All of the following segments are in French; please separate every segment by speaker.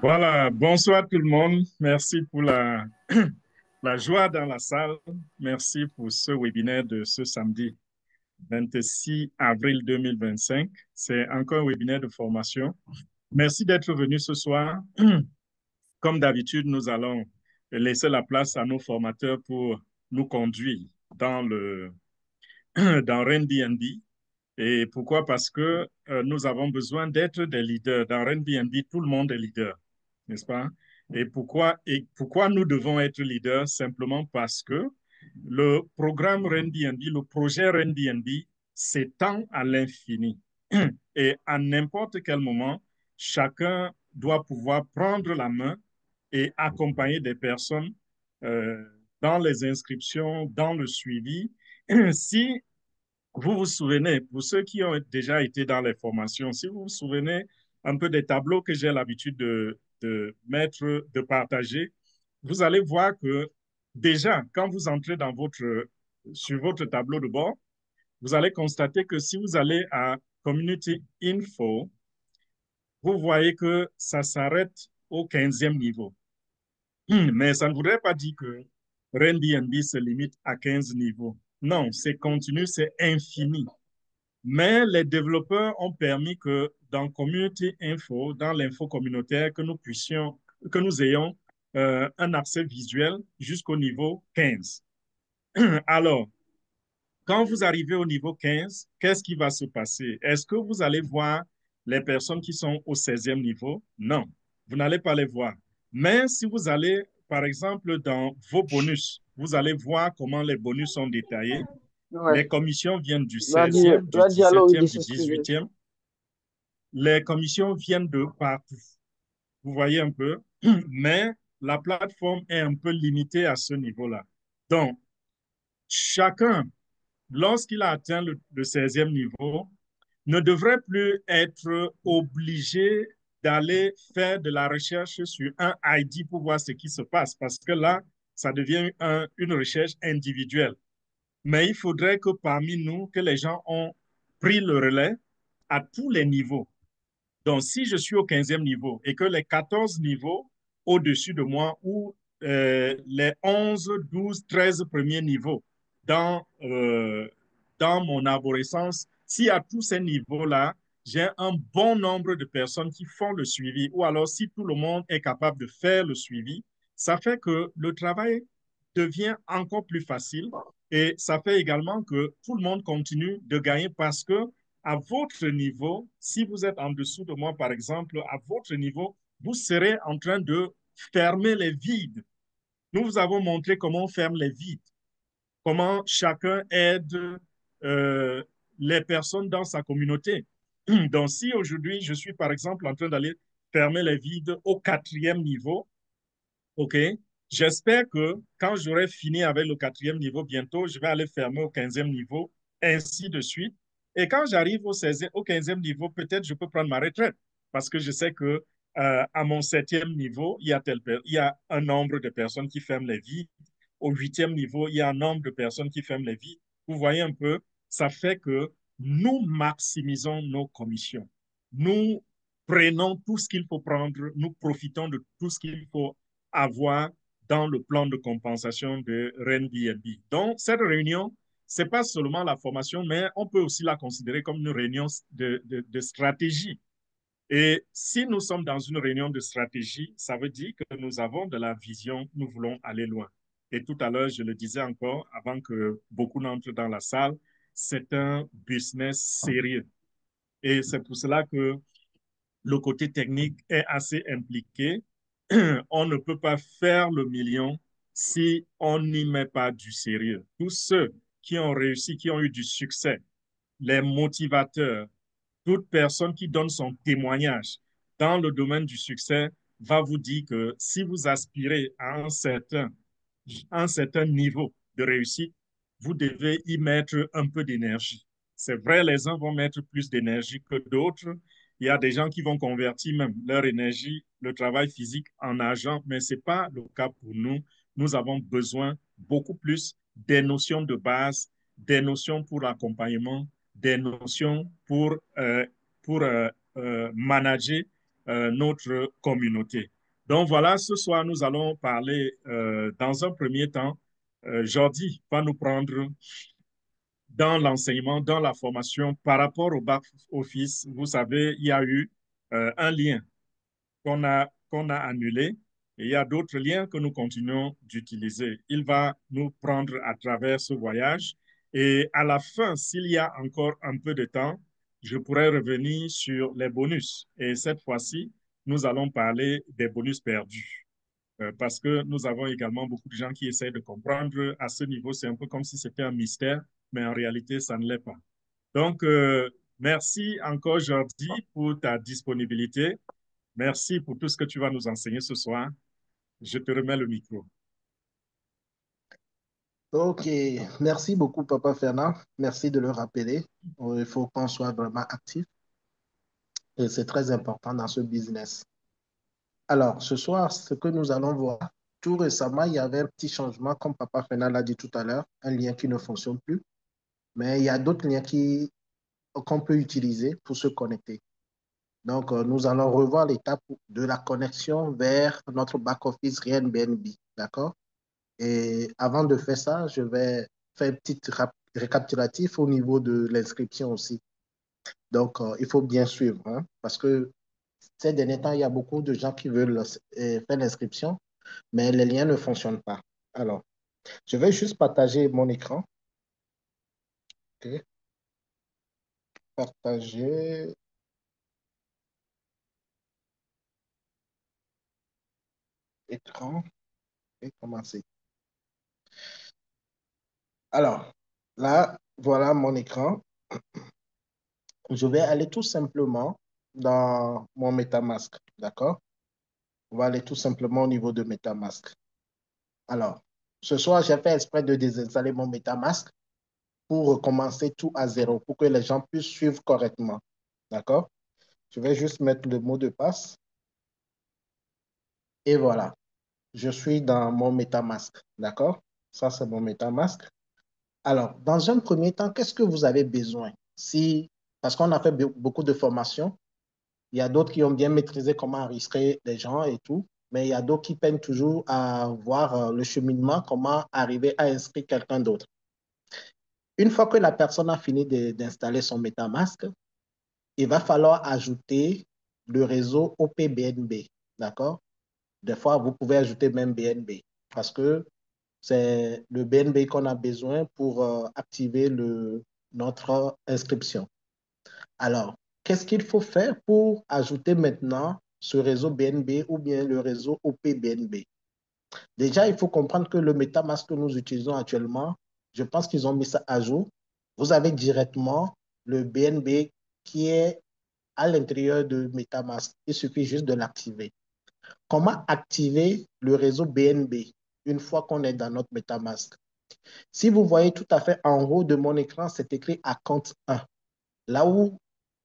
Speaker 1: Voilà, bonsoir tout le monde. Merci pour la joie dans la salle. Merci pour ce webinaire de ce samedi 26 avril 2025. C'est encore un webinaire de formation. Merci d'être venu ce soir. Comme d'habitude, nous allons laisser la place à nos formateurs pour nous conduire dans RenBNB. Et pourquoi? Parce que nous avons besoin d'être des leaders. Dans RenBNB, tout le monde est leader, n'est-ce pas? Et pourquoi nous devons être leaders? Simplement parce que le programme RenBNB, le projet RenBNB s'étend à l'infini. Et à n'importe quel moment, chacun doit pouvoir prendre la main et accompagner des personnes euh, dans les inscriptions, dans le suivi. Si vous vous souvenez, pour ceux qui ont déjà été dans les formations, si vous vous souvenez un peu des tableaux que j'ai l'habitude de mettre, de partager, vous allez voir que déjà, quand vous entrez sur votre tableau de bord, vous allez constater que si vous allez à Community Info, vous voyez que ça s'arrête au 15e niveau. Mais ça ne voudrait pas dire que RenBNB se limite à 15 niveaux. Non, c'est continu, c'est infini. Mais les développeurs ont permis que dans Community Info, dans l'info communautaire, que nous ayons un accès visuel jusqu'au niveau 15. Alors, quand vous arrivez au niveau 15, qu'est-ce qui va se passer? Est-ce que vous allez voir les personnes qui sont au 16e niveau? Non, vous n'allez pas les voir. Mais si vous allez, par exemple, dans vos bonus, vous allez voir comment les bonus sont détaillés.
Speaker 2: Ouais.
Speaker 1: Les commissions viennent du
Speaker 2: Vas-y,
Speaker 1: 16e, du
Speaker 2: vas-y alors, il
Speaker 1: 17e,
Speaker 2: dit
Speaker 1: du
Speaker 2: c'est ce que j'ai.
Speaker 1: 18e. Les commissions viennent de partout. Vous voyez un peu, mais la plateforme est un peu limitée à ce niveau-là. Donc, chacun, lorsqu'il a atteint le 16e niveau, ne devrait plus être obligé d'aller faire de la recherche sur un ID pour voir ce qui se passe, parce que là, ça devient une recherche individuelle. Mais il faudrait que parmi nous, que les gens ont pris le relais à tous les niveaux. Donc, si je suis au 15e niveau et que les 14 niveaux au-dessus de moi ou les 11, 12, 13 premiers niveaux dans mon arborescence, si à tous ces niveaux-là, j'ai un bon nombre de personnes qui font le suivi, ou alors si tout le monde est capable de faire le suivi, ça fait que le travail devient encore plus facile et ça fait également que tout le monde continue de gagner parce que à votre niveau, si vous êtes en dessous de moi, par exemple, à votre niveau, vous serez en train de fermer les vides. Nous vous avons montré comment on ferme les vides, comment chacun aide euh, les personnes dans sa communauté. Donc, si aujourd'hui, je suis, par exemple, en train d'aller fermer les vides au 4e niveau, OK, j'espère que quand j'aurai fini avec le 4e niveau bientôt, je vais aller fermer au 15e niveau, ainsi de suite. Et quand j'arrive au 15e niveau, peut-être je peux prendre ma retraite parce que je sais que à mon 7e niveau, il y a un nombre de personnes qui ferment les vies. Au 8e niveau, il y a un nombre de personnes qui ferment les vies. Vous voyez un peu, ça fait que nous maximisons nos commissions. Nous prenons tout ce qu'il faut prendre, nous profitons de tout ce qu'il faut avoir dans le plan de compensation de RenBNB. Donc, cette réunion, ce n'est pas seulement la formation, mais on peut aussi la considérer comme une réunion de stratégie. Et si nous sommes dans une réunion de stratégie, ça veut dire que nous avons de la vision, nous voulons aller loin. Et tout à l'heure, je le disais encore, avant que beaucoup n'entrent dans la salle, c'est un business sérieux. Et c'est pour cela que le côté technique est assez impliqué. On ne peut pas faire le million si on n'y met pas du sérieux. Tous ceux qui ont réussi, qui ont eu du succès, les motivateurs, toute personne qui donne son témoignage dans le domaine du succès va vous dire que si vous aspirez à un certain niveau de réussite, vous devez y mettre un peu d'énergie. C'est vrai, les uns vont mettre plus d'énergie que d'autres. Il y a des gens qui vont convertir même leur énergie, le travail physique en argent, mais ce n'est pas le cas pour nous. Nous avons besoin beaucoup plus des notions de base, des notions pour l'accompagnement, des notions pour manager notre communauté. Donc voilà, ce soir, nous allons parler dans un premier temps. Jordi va nous prendre dans l'enseignement, dans la formation par rapport au back-office. Vous savez, il y a eu un lien qu'on a annulé et il y a d'autres liens que nous continuons d'utiliser. Il va nous prendre à travers ce voyage et à la fin, s'il y a encore un peu de temps, je pourrais revenir sur les bonus. Et cette fois-ci, nous allons parler des bonus perdus. Parce que nous avons également beaucoup de gens qui essayent de comprendre. À ce niveau, c'est un peu comme si c'était un mystère, mais en réalité, ça ne l'est pas. Donc, merci encore, Jordi, pour ta disponibilité. Merci pour tout ce que tu vas nous enseigner ce soir. Je te remets le micro.
Speaker 2: Ok, merci beaucoup, Papa Fernand. Merci de le rappeler. Il faut qu'on soit vraiment actif et c'est très important dans ce business. Alors, ce soir, ce que nous allons voir, tout récemment, il y avait un petit changement, comme Papa Fernand l'a dit tout à l'heure, un lien qui ne fonctionne plus, mais il y a d'autres liens qu'on peut utiliser pour se connecter. Donc, nous allons revoir l'étape de la connexion vers notre back-office RenBNB. D'accord? Et avant de faire ça, je vais faire un petit récapitulatif au niveau de l'inscription aussi. Donc, il faut bien suivre, hein, parce que ces derniers temps, il y a beaucoup de gens qui veulent faire l'inscription, mais les liens ne fonctionnent pas. Alors, je vais juste partager mon écran. Ok. Partager écran et commencer. Alors, là, voilà mon écran. Je vais aller tout simplement dans mon MetaMask, d'accord? On va aller tout simplement au niveau de MetaMask. Alors, ce soir, j'ai fait exprès de désinstaller mon MetaMask pour recommencer tout à zéro, pour que les gens puissent suivre correctement, d'accord? Je vais juste mettre le mot de passe et voilà, je suis dans mon MetaMask, d'accord? Ça, c'est mon MetaMask. Alors, dans un premier temps, qu'est-ce que vous avez besoin? Si, parce qu'on a fait beaucoup de formations, il y a d'autres qui ont bien maîtrisé comment enregistrer les gens et tout, mais il y a d'autres qui peinent toujours à voir le cheminement, comment arriver à inscrire quelqu'un d'autre. Une fois que la personne a fini d'installer son MetaMask, il va falloir ajouter le réseau OPBNB, d'accord? Des fois, vous pouvez ajouter même BNB parce que c'est le BNB qu'on a besoin pour activer notre inscription. Alors, qu'est-ce qu'il faut faire pour ajouter maintenant ce réseau BNB ou bien le réseau OPBNB? Déjà, il faut comprendre que le MetaMask que nous utilisons actuellement, je pense qu'ils ont mis ça à jour. Vous avez directement le BNB qui est à l'intérieur de MetaMask. Il suffit juste de l'activer. Comment activer le réseau BNB une fois qu'on est dans notre MetaMask? Si vous voyez tout à fait en haut de mon écran, c'est écrit account 1. Là où,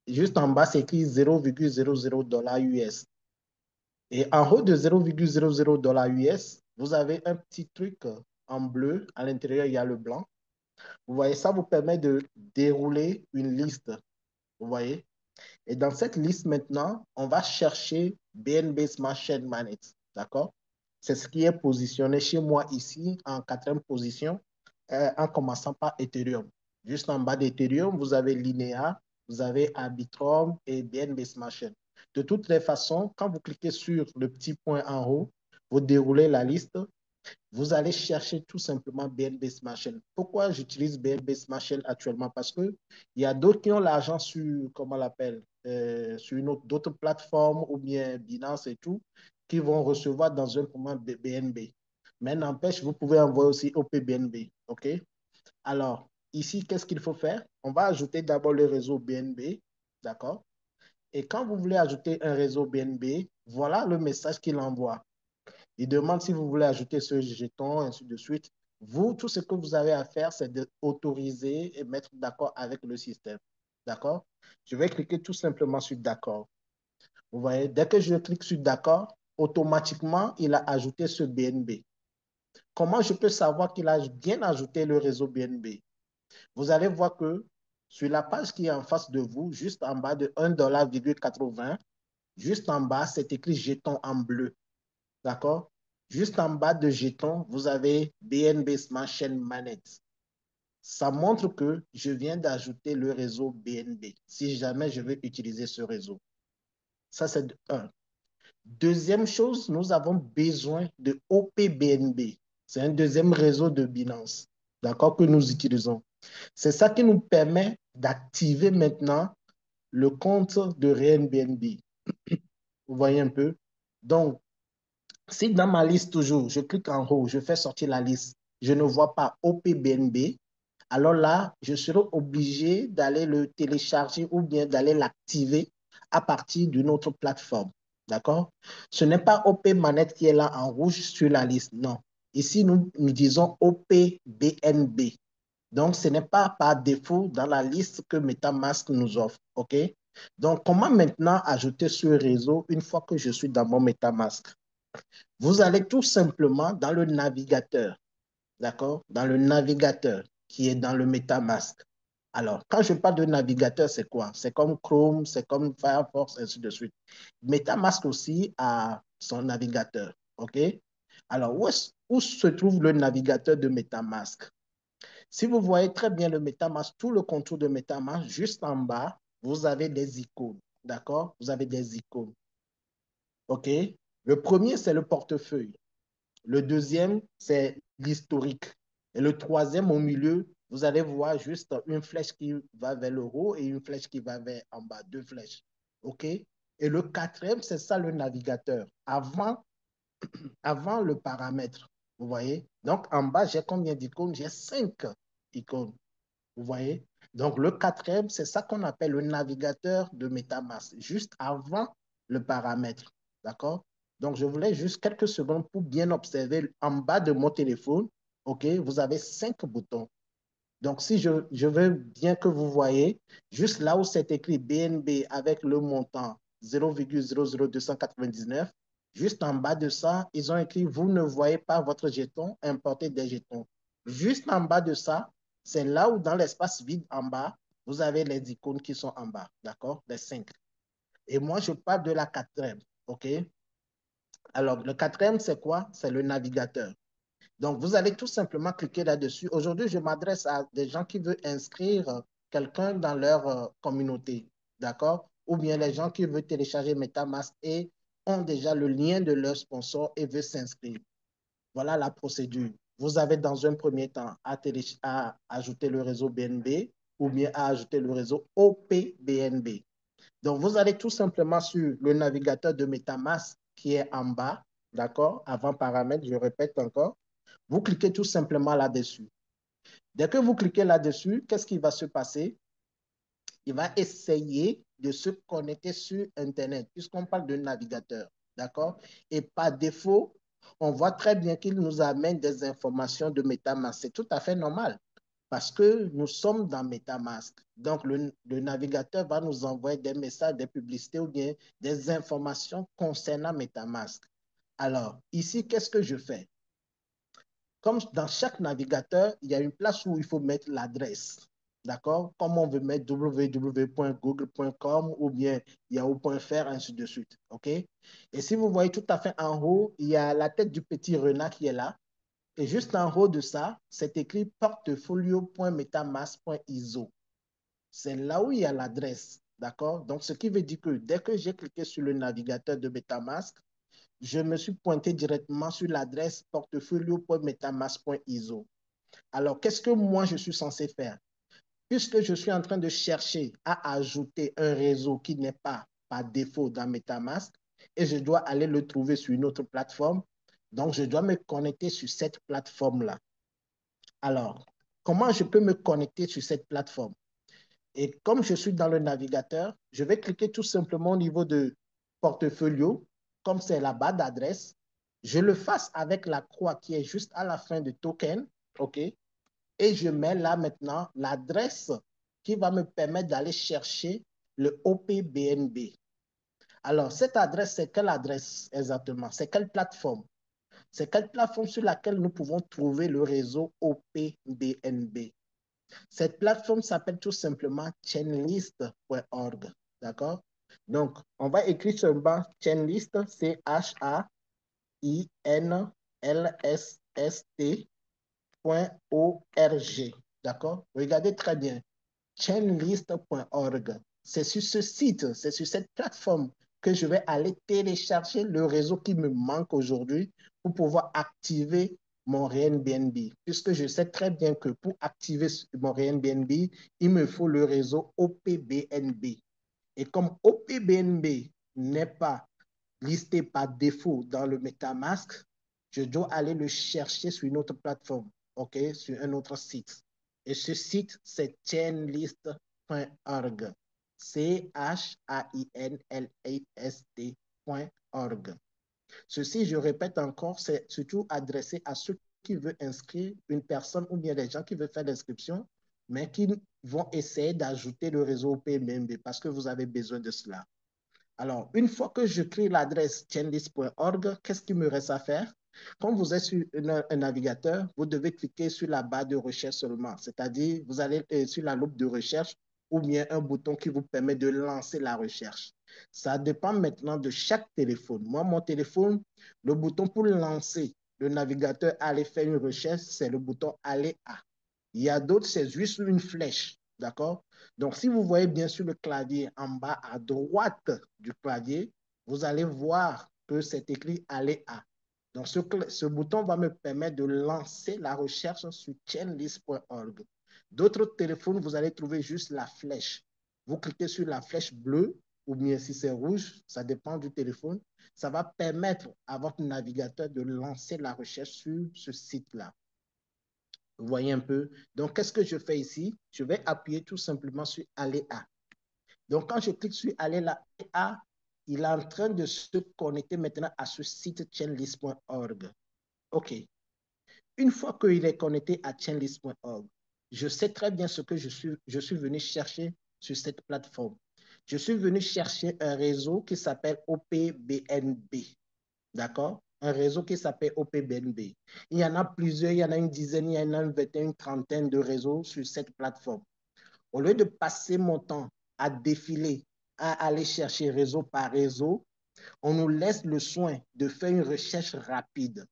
Speaker 2: juste en bas, c'est écrit 0,00 US. Et en haut de 0,00 US, vous avez un petit truc en bleu. À l'intérieur, il y a le blanc. Vous voyez, ça vous permet de dérouler une liste. Vous voyez? Et dans cette liste maintenant, on va chercher BNB Smart Chain Managed. D'accord? C'est ce qui est positionné chez moi ici en quatrième position, en commençant par Ethereum. Juste en bas d'Ethereum, vous avez Linea, vous avez Arbitrum et BNB Smart Chain. De toutes les façons, quand vous cliquez sur le petit point en haut, vous déroulez la liste, vous allez chercher tout simplement BNB Smart Chain. Pourquoi j'utilise BNB Smart Chain actuellement? Parce qu'il y a d'autres qui ont l'argent sur, comment on l'appelle, sur d'autres plateformes ou bien Binance et tout, qui vont recevoir dans un moment BNB. Mais n'empêche, vous pouvez envoyer aussi OPBNB. OK? Alors, ici, qu'est-ce qu'il faut faire? On va ajouter d'abord le réseau BNB. D'accord? Et quand vous voulez ajouter un réseau BNB, voilà le message qu'il envoie. Il demande si vous voulez ajouter ce jeton, ainsi de suite. Vous, tout ce que vous avez à faire, c'est d'autoriser et mettre d'accord avec le système. D'accord? Je vais cliquer tout simplement sur d'accord. Vous voyez, dès que je clique sur d'accord, automatiquement, il a ajouté ce BNB. Comment je peux savoir qu'il a bien ajouté le réseau BNB? Vous allez voir que Sur la page qui est en face de vous, juste en bas de 1,80 $, juste en bas, c'est écrit jeton en bleu. D'accord? Juste en bas de jeton, vous avez BNB Smart Chain Manette. Ça montre que je viens d'ajouter le réseau BNB si jamais je veux utiliser ce réseau. Ça, c'est un. Deuxième chose, nous avons besoin de OPBNB. C'est un deuxième réseau de Binance, d'accord, que nous utilisons. C'est ça qui nous permet d'activer maintenant le compte de RNBNB. Vous voyez un peu? Donc, si dans ma liste toujours, je clique en haut, je fais sortir la liste, je ne vois pas OPBNB, alors là, je serai obligé d'aller le télécharger ou bien d'aller l'activer à partir d'une autre plateforme. D'accord? Ce n'est pas OP Manette qui est là en rouge sur la liste, non. Ici, nous disons OPBNB. Donc, ce n'est pas par défaut dans la liste que MetaMask nous offre. OK? Donc, comment maintenant ajouter ce réseau une fois que je suis dans mon MetaMask? Vous allez tout simplement dans le navigateur, d'accord? Dans le navigateur qui est dans le MetaMask. Alors, quand je parle de navigateur, c'est quoi? C'est comme Chrome, c'est comme Firefox, ainsi de suite. MetaMask aussi a son navigateur, OK? Alors, où se trouve le navigateur de MetaMask? Si vous voyez très bien le MetaMask, tout le contour de MetaMask, juste en bas, vous avez des icônes, d'accord? Vous avez des icônes, OK? Le premier, c'est le portefeuille. Le deuxième, c'est l'historique. Et le troisième, au milieu, vous allez voir juste une flèche qui va vers le haut et une flèche qui va vers en bas, deux flèches. OK? Et le quatrième, c'est ça le navigateur. Avant le paramètre. Vous voyez? Donc, en bas, j'ai combien d'icônes? J'ai 5 icônes. Vous voyez? Donc, le quatrième, c'est ça qu'on appelle le navigateur de MetaMask, juste avant le paramètre. D'accord? Donc, je voulais juste quelques secondes pour bien observer en bas de mon téléphone. OK? Vous avez 5 boutons. Donc, si je veux bien que vous voyez, juste là où c'est écrit BNB avec le montant 0,00299, juste en bas de ça, ils ont écrit, vous ne voyez pas votre jeton, importez des jetons. Juste en bas de ça, c'est là où dans l'espace vide en bas, vous avez les icônes qui sont en bas, d'accord? Les 5. Et moi, je parle de la quatrième, OK? Alors, le quatrième, c'est quoi? C'est le navigateur. Donc, vous allez tout simplement cliquer là-dessus. Aujourd'hui, je m'adresse à des gens qui veulent inscrire quelqu'un dans leur communauté, d'accord? Ou bien les gens qui veulent télécharger MetaMask et ont déjà le lien de leur sponsor et veulent s'inscrire. Voilà la procédure. Vous avez dans un premier temps à ajouter le réseau BNB ou bien à ajouter le réseau OPBNB. Donc, vous allez tout simplement sur le navigateur de MetaMask qui est en bas, d'accord? Avant paramètres, je répète encore. Vous cliquez tout simplement là-dessus. Dès que vous cliquez là-dessus, qu'est-ce qui va se passer? Il va essayer de se connecter sur Internet, puisqu'on parle de navigateur. D'accord? Et par défaut, on voit très bien qu'il nous amène des informations de MetaMask. C'est tout à fait normal parce que nous sommes dans MetaMask. Donc, le navigateur va nous envoyer des messages, des publicités ou bien des informations concernant MetaMask. Alors, ici, qu'est-ce que je fais? Comme dans chaque navigateur, il y a une place où il faut mettre l'adresse. D'accord? Comme on veut mettre www.google.com ou bien yahoo.fr, ainsi de suite. OK? Et si vous voyez tout à fait en haut, il y a la tête du petit renard qui est là. Et juste en haut de ça, c'est écrit portfolio.metamask.iso. C'est là où il y a l'adresse. D'accord? Donc, ce qui veut dire que dès que j'ai cliqué sur le navigateur de MetaMask, je me suis pointé directement sur l'adresse portfolio.metamask.iso. Alors, qu'est-ce que moi, je suis censé faire? Puisque je suis en train de chercher à ajouter un réseau qui n'est pas par défaut dans MetaMask et je dois aller le trouver sur une autre plateforme, donc je dois me connecter sur cette plateforme-là. Alors, comment je peux me connecter sur cette plateforme? Et comme je suis dans le navigateur, je vais cliquer tout simplement au niveau de portfolio, comme c'est la barre d'adresse. Je le fasse avec la croix qui est juste à la fin de token, OK? Et je mets là maintenant l'adresse qui va me permettre d'aller chercher le OPBNB. Alors, cette adresse, c'est quelle adresse exactement? C'est quelle plateforme? C'est quelle plateforme sur laquelle nous pouvons trouver le réseau OPBNB? Cette plateforme s'appelle tout simplement chainlist.org. D'accord? Donc, on va écrire sur le bas chainlist, chainlist.org. D'accord? Regardez très bien. Chainlist.org. C'est sur ce site, c'est sur cette plateforme que je vais aller télécharger le réseau qui me manque aujourd'hui pour pouvoir activer mon Airbnb. Puisque je sais très bien que pour activer mon Airbnb, il me faut le réseau OPBNB. Et comme OPBNB n'est pas listé par défaut dans le MetaMask, je dois aller le chercher sur une autre plateforme, OK, sur un autre site. Et ce site, c'est chainlist.org. chainlist.org. Ceci, je répète encore, c'est surtout adressé à ceux qui veulent inscrire une personne ou bien les gens qui veulent faire l'inscription, mais qui vont essayer d'ajouter le réseau PMB parce que vous avez besoin de cela. Alors, une fois que je crée l'adresse chainlist.org, qu'est-ce qu'il me reste à faire? Quand vous êtes sur un navigateur, vous devez cliquer sur la barre de recherche seulement, c'est-à-dire vous allez sur la loupe de recherche ou bien un bouton qui vous permet de lancer la recherche. Ça dépend maintenant de chaque téléphone. Moi, mon téléphone, le bouton pour lancer le navigateur, aller faire une recherche, c'est le bouton aller à. Il y a d'autres, c'est juste une flèche. D'accord? Donc, si vous voyez bien sur le clavier en bas à droite du clavier, vous allez voir que c'est écrit aller à. Donc, ce bouton va me permettre de lancer la recherche sur chainlist.org. D'autres téléphones, vous allez trouver juste la flèche. Vous cliquez sur la flèche bleue ou bien si c'est rouge, ça dépend du téléphone. Ça va permettre à votre navigateur de lancer la recherche sur ce site-là. Vous voyez un peu? Donc, qu'est-ce que je fais ici? Je vais appuyer tout simplement sur aller à. Donc, quand je clique sur aller à, il est en train de se connecter maintenant à ce site chainlist.org. OK. Une fois qu'il est connecté à chainlist.org, je sais très bien ce que je suis venu chercher sur cette plateforme. Je suis venu chercher un réseau qui s'appelle OPBNB. D'accord? Un réseau qui s'appelle OPBNB. Il y en a plusieurs, il y en a une dizaine, il y en a une vingtaine, une trentaine de réseaux sur cette plateforme. Au lieu de passer mon temps à défiler, à aller chercher réseau par réseau, on nous laisse le soin de faire une recherche rapide.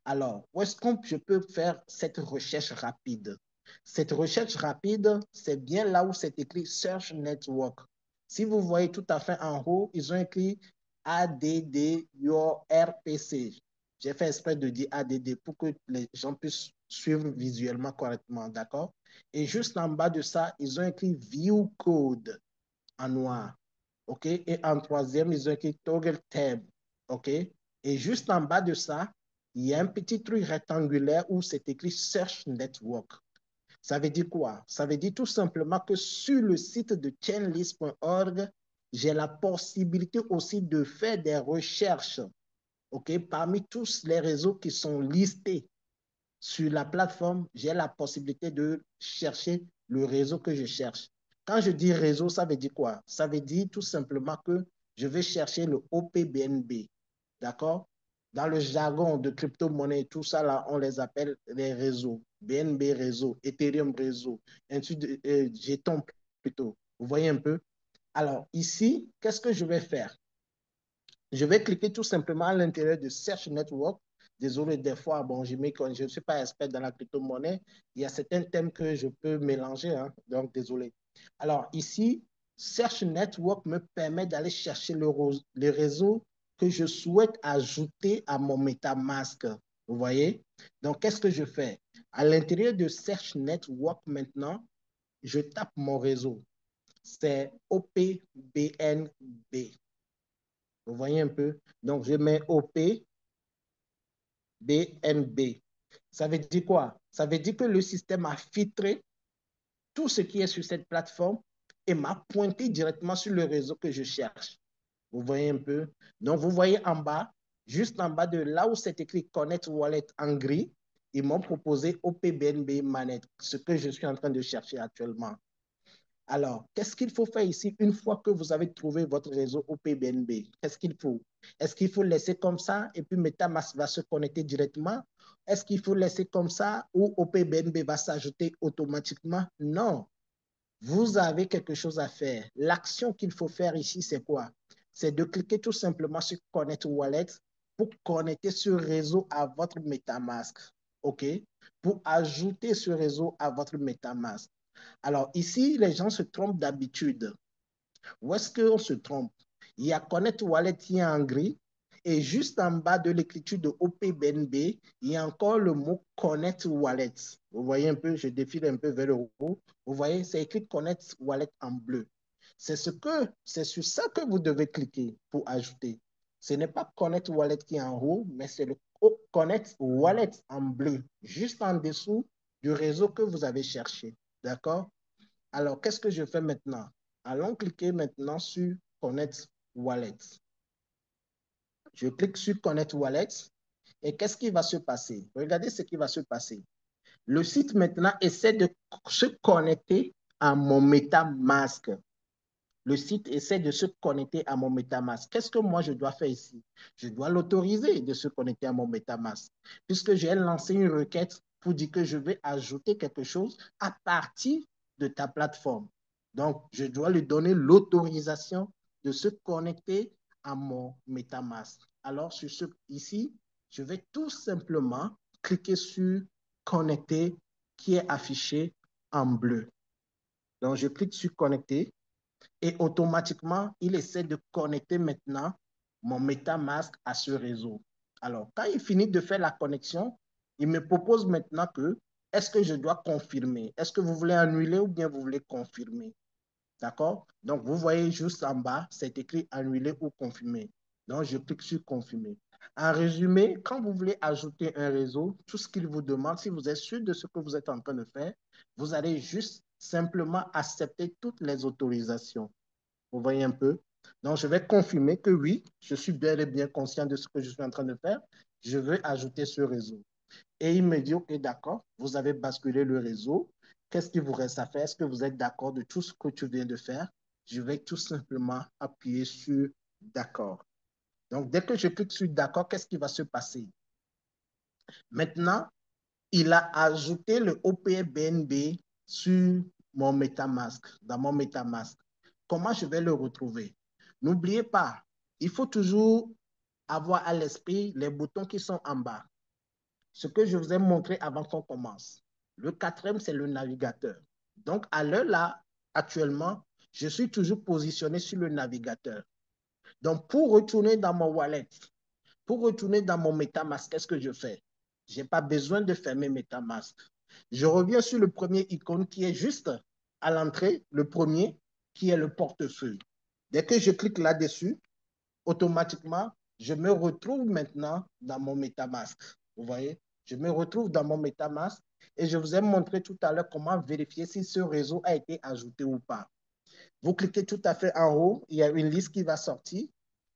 Speaker 2: Alors, où est-ce que je peux faire cette recherche rapide? Cette recherche rapide, c'est bien là où c'est écrit Search Network. Si vous voyez tout à fait en haut, ils ont écrit ADD Your RPC. J'ai fait exprès de dire ADD pour que les gens puissent suivre visuellement correctement, d'accord? Et juste en bas de ça, ils ont écrit View Code en noir. OK? Et en troisième, ils ont écrit Toggle Tab. OK? Et juste en bas de ça, il y a un petit truc rectangulaire où c'est écrit Search Network. Ça veut dire quoi? Ça veut dire tout simplement que sur le site de chainlist.org, j'ai la possibilité aussi de faire des recherches, OK? Parmi tous les réseaux qui sont listés sur la plateforme, j'ai la possibilité de chercher le réseau que je cherche. Quand je dis réseau, ça veut dire quoi? Ça veut dire tout simplement que je vais chercher le OPBNB. D'accord? Dans le jargon de crypto-monnaie, tout ça, là, on les appelle les réseaux. BNB réseau, Ethereum réseau, ainsi de jetons plutôt. Vous voyez un peu? Alors, ici, qu'est-ce que je vais faire? Je vais cliquer tout simplement à l'intérieur de Search Network. Désolé, des fois, bon, je ne suis pas expert dans la crypto-monnaie. Il y a certains thèmes que je peux mélanger, hein, donc désolé. Alors ici, Search Network me permet d'aller chercher le réseau que je souhaite ajouter à mon MetaMask. Vous voyez? Donc, qu'est-ce que je fais? À l'intérieur de Search Network, maintenant, je tape mon réseau. C'est OPBNB. Vous voyez un peu? Donc, je mets OP, BNB. Ça veut dire quoi? Ça veut dire que le système a filtré tout ce qui est sur cette plateforme et m'a pointé directement sur le réseau que je cherche. Vous voyez un peu? Donc, vous voyez en bas, juste en bas de là où c'est écrit Connect Wallet en gris, ils m'ont proposé OPBNB Manette, ce que je suis en train de chercher actuellement. Alors, qu'est-ce qu'il faut faire ici une fois que vous avez trouvé votre réseau OPBNB? Qu'est-ce qu'il faut? Est-ce qu'il faut laisser comme ça et puis MetaMask va se connecter directement? Est-ce qu'il faut laisser comme ça ou OPBNB va s'ajouter automatiquement? Non. Vous avez quelque chose à faire. L'action qu'il faut faire ici, c'est quoi? C'est de cliquer tout simplement sur Connect Wallet pour connecter ce réseau à votre MetaMask. OK? Pour ajouter ce réseau à votre MetaMask. Alors ici, les gens se trompent d'habitude. Où est-ce qu'on se trompe? Il y a Connect Wallet qui est en gris et juste en bas de l'écriture de OPBNB, il y a encore le mot Connect Wallet. Vous voyez un peu, je défile un peu vers le haut. Vous voyez, c'est écrit Connect Wallet en bleu. C'est sur ça que vous devez cliquer pour ajouter. Ce n'est pas Connect Wallet qui est en haut, mais c'est le Connect Wallet en bleu, juste en dessous du réseau que vous avez cherché. D'accord? Alors, qu'est-ce que je fais maintenant? Allons cliquer maintenant sur Connect Wallet. Je clique sur Connect Wallet et qu'est-ce qui va se passer? Regardez ce qui va se passer. Le site maintenant essaie de se connecter à mon MetaMask. Le site essaie de se connecter à mon MetaMask. Qu'est-ce que moi je dois faire ici? Je dois l'autoriser de se connecter à mon MetaMask, puisque j'ai lancé une requête pour dire que je vais ajouter quelque chose à partir de ta plateforme. Donc, je dois lui donner l'autorisation de se connecter à mon MetaMask. Alors, ici, je vais tout simplement cliquer sur Connecter qui est affiché en bleu. Donc, je clique sur Connecter et automatiquement, il essaie de connecter maintenant mon MetaMask à ce réseau. Alors, quand il finit de faire la connexion, il me propose maintenant que est-ce que je dois confirmer? Est-ce que vous voulez annuler ou bien vous voulez confirmer? D'accord? Donc, vous voyez juste en bas, c'est écrit annuler ou confirmer. Donc, je clique sur confirmer. En résumé, quand vous voulez ajouter un réseau, tout ce qu'il vous demande, si vous êtes sûr de ce que vous êtes en train de faire, vous allez juste simplement accepter toutes les autorisations. Vous voyez un peu? Donc, je vais confirmer que oui, je suis bel et bien conscient de ce que je suis en train de faire. Je veux ajouter ce réseau. Et il me dit, OK, d'accord, vous avez basculé le réseau. Qu'est-ce qu'il vous reste à faire? Est-ce que vous êtes d'accord de tout ce que tu viens de faire? Je vais tout simplement appuyer sur d'accord. Donc, dès que je clique sur d'accord, qu'est-ce qui va se passer? Maintenant, il a ajouté le OPBNB sur mon MetaMask, dans mon MetaMask. Comment je vais le retrouver? N'oubliez pas, il faut toujours avoir à l'esprit les boutons qui sont en bas. Ce que je vous ai montré avant qu'on commence. Le quatrième, c'est le navigateur. Donc, à l'heure là, actuellement, je suis toujours positionné sur le navigateur. Donc, pour retourner dans mon wallet, pour retourner dans mon MetaMask, qu'est-ce que je fais? Je n'ai pas besoin de fermer MetaMask. Je reviens sur le premier icône qui est juste à l'entrée, le premier, qui est le portefeuille. Dès que je clique là-dessus, automatiquement, je me retrouve maintenant dans mon MetaMask. Vous voyez? Je me retrouve dans mon MetaMask et je vous ai montré tout à l'heure comment vérifier si ce réseau a été ajouté ou pas. Vous cliquez tout à fait en haut, il y a une liste qui va sortir.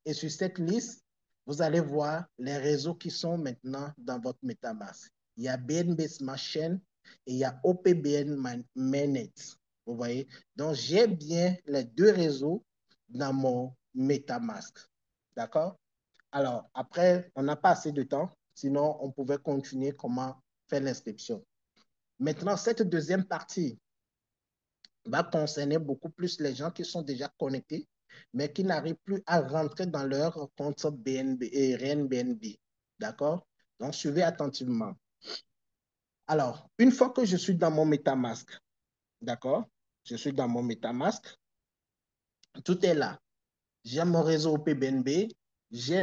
Speaker 2: Et sur cette liste, vous allez voir les réseaux qui sont maintenant dans votre MetaMask. Il y a BNB Smart Chain et il y a OPBN Mainnet. Vous voyez? Donc, j'ai bien les deux réseaux dans mon MetaMask. D'accord? Alors, après, on n'a pas assez de temps. Sinon, on pouvait continuer comment faire l'inscription. Maintenant, cette deuxième partie, va concerner beaucoup plus les gens qui sont déjà connectés, mais qui n'arrivent plus à rentrer dans leur compte BNB et RNBNB. D'accord? Donc, suivez attentivement. Alors, une fois que je suis dans mon MetaMask, d'accord? Je suis dans mon MetaMask, tout est là. J'ai mon réseau PBNB,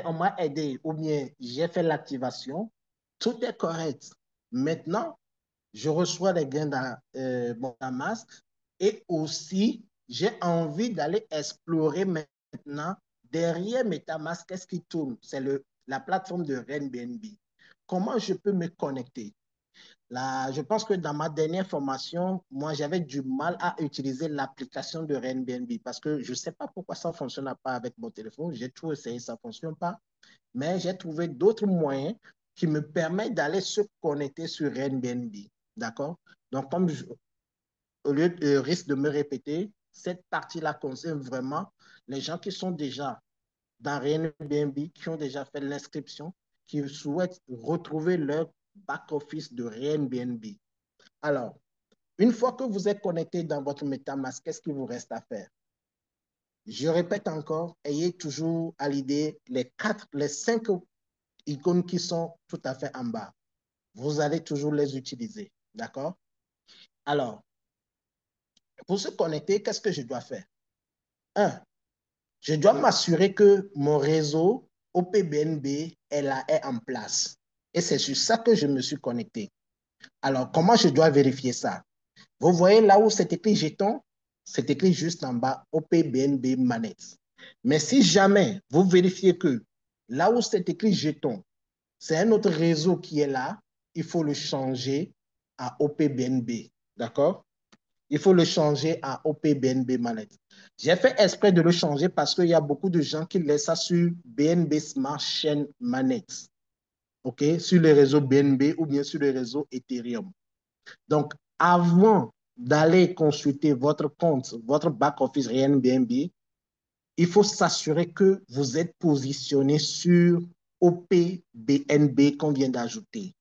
Speaker 2: on m'a aidé ou bien j'ai fait l'activation. Tout est correct. Maintenant, je reçois les gains dans mon MetaMask et aussi, j'ai envie d'aller explorer maintenant derrière MetaMask, qu'est-ce qui tourne? C'est la plateforme de RenBNB. Comment je peux me connecter? Là, je pense que dans ma dernière formation, moi, j'avais du mal à utiliser l'application de RenBNB parce que je ne sais pas pourquoi ça ne fonctionne pas avec mon téléphone. J'ai tout essayé, ça ne fonctionne pas. Mais j'ai trouvé d'autres moyens qui me permettent d'aller se connecter sur RenBNB. D'accord? Donc, au lieu de risque de me répéter, cette partie-là concerne vraiment les gens qui sont déjà dans Airbnb, qui ont déjà fait l'inscription, qui souhaitent retrouver leur back-office de Airbnb. Alors, une fois que vous êtes connecté dans votre MetaMask, qu'est-ce qu'il vous reste à faire? Je répète encore, ayez toujours à l'idée les 5 icônes qui sont tout à fait en bas. Vous allez toujours les utiliser. D'accord? Alors, pour se connecter, qu'est-ce que je dois faire? Un, je dois m'assurer que mon réseau OPBNB est en place. Et c'est sur ça que je me suis connecté. Alors, comment je dois vérifier ça? Vous voyez là où c'est écrit jeton, c'est écrit juste en bas OPBNB Manette. Mais si jamais vous vérifiez que là où c'est écrit jeton, c'est un autre réseau qui est là, il faut le changer à OPBNB. D'accord? Il faut le changer à OPBNB Manette. J'ai fait exprès de le changer parce qu'il y a beaucoup de gens qui laissent ça sur BNB Smart Chain Manette. OK? Sur les réseaux BNB ou bien sur les réseaux Ethereum. Donc, avant d'aller consulter votre compte, votre back-office Airbnb, il faut s'assurer que vous êtes positionné sur OPBNB qu'on vient d'ajouter.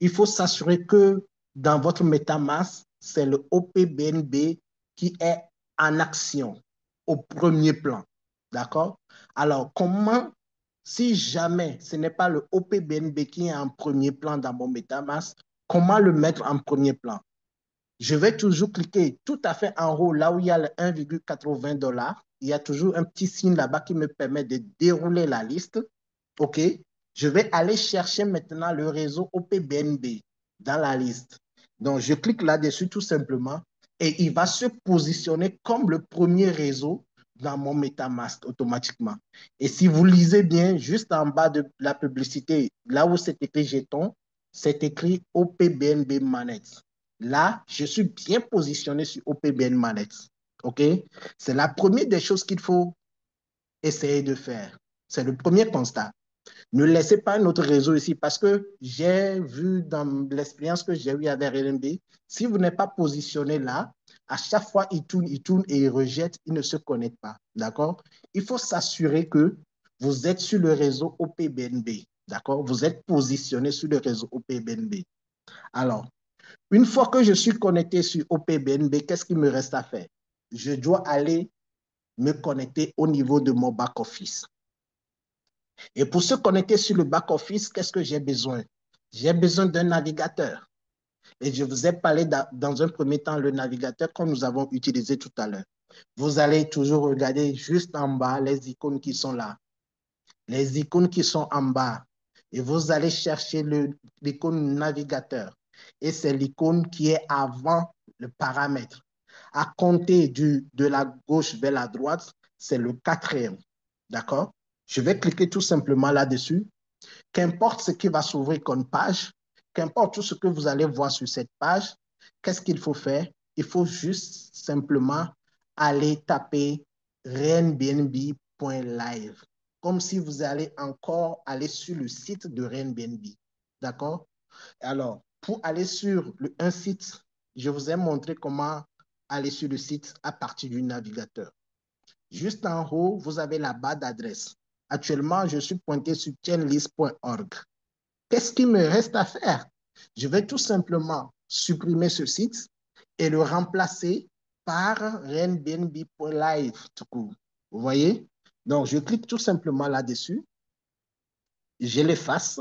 Speaker 2: Il faut s'assurer que dans votre MetaMask, c'est le OPBNB qui est en action au premier plan. D'accord? Alors, comment, si jamais ce n'est pas le OPBNB qui est en premier plan dans mon MetaMask, comment le mettre en premier plan? Je vais toujours cliquer tout à fait en haut, là où il y a le 1,80 $. Il y a toujours un petit signe là-bas qui me permet de dérouler la liste. OK? Je vais aller chercher maintenant le réseau OPBNB dans la liste. Donc, je clique là-dessus tout simplement et il va se positionner comme le premier réseau dans mon MetaMask automatiquement. Et si vous lisez bien, juste en bas de la publicité, là où c'est écrit jeton, c'est écrit OPBNB Manette. Là, je suis bien positionné sur OPBN Manette. OK? C'est la première des choses qu'il faut essayer de faire. C'est le premier constat. Ne laissez pas notre réseau ici parce que j'ai vu dans l'expérience que j'ai eue avec RNB, si vous n'êtes pas positionné là, à chaque fois, il tourne et il rejette, il ne se connecte pas. D'accord? Il faut s'assurer que vous êtes sur le réseau OPBNB. D'accord? Vous êtes positionné sur le réseau OPBNB. Alors, une fois que je suis connecté sur OPBNB, qu'est-ce qu'il me reste à faire? Je dois aller me connecter au niveau de mon back-office. Et pour se connecter sur le back-office, qu'est-ce que j'ai besoin? J'ai besoin d'un navigateur. Et je vous ai parlé dans un premier temps le navigateur que nous avons utilisé tout à l'heure. Vous allez toujours regarder juste en bas les icônes qui sont là. Les icônes qui sont en bas. Et vous allez chercher l'icône navigateur. Et c'est l'icône qui est avant le paramètre. À compter de la gauche vers la droite, c'est le quatrième. D'accord? Je vais cliquer tout simplement là-dessus. Qu'importe ce qui va s'ouvrir comme page, qu'importe tout ce que vous allez voir sur cette page, qu'est-ce qu'il faut faire? Il faut juste simplement aller taper renbnb.live, comme si vous allez encore aller sur le site de Renbnb. D'accord? Alors, pour aller sur un site, je vous ai montré comment aller sur le site à partir du navigateur. Juste en haut, vous avez la barre d'adresse. Actuellement, je suis pointé sur chainlist.org. Qu'est-ce qu'il me reste à faire? Je vais tout simplement supprimer ce site et le remplacer par renbnb.live tout court. Vous voyez? Donc, je clique tout simplement là-dessus. Je l'efface.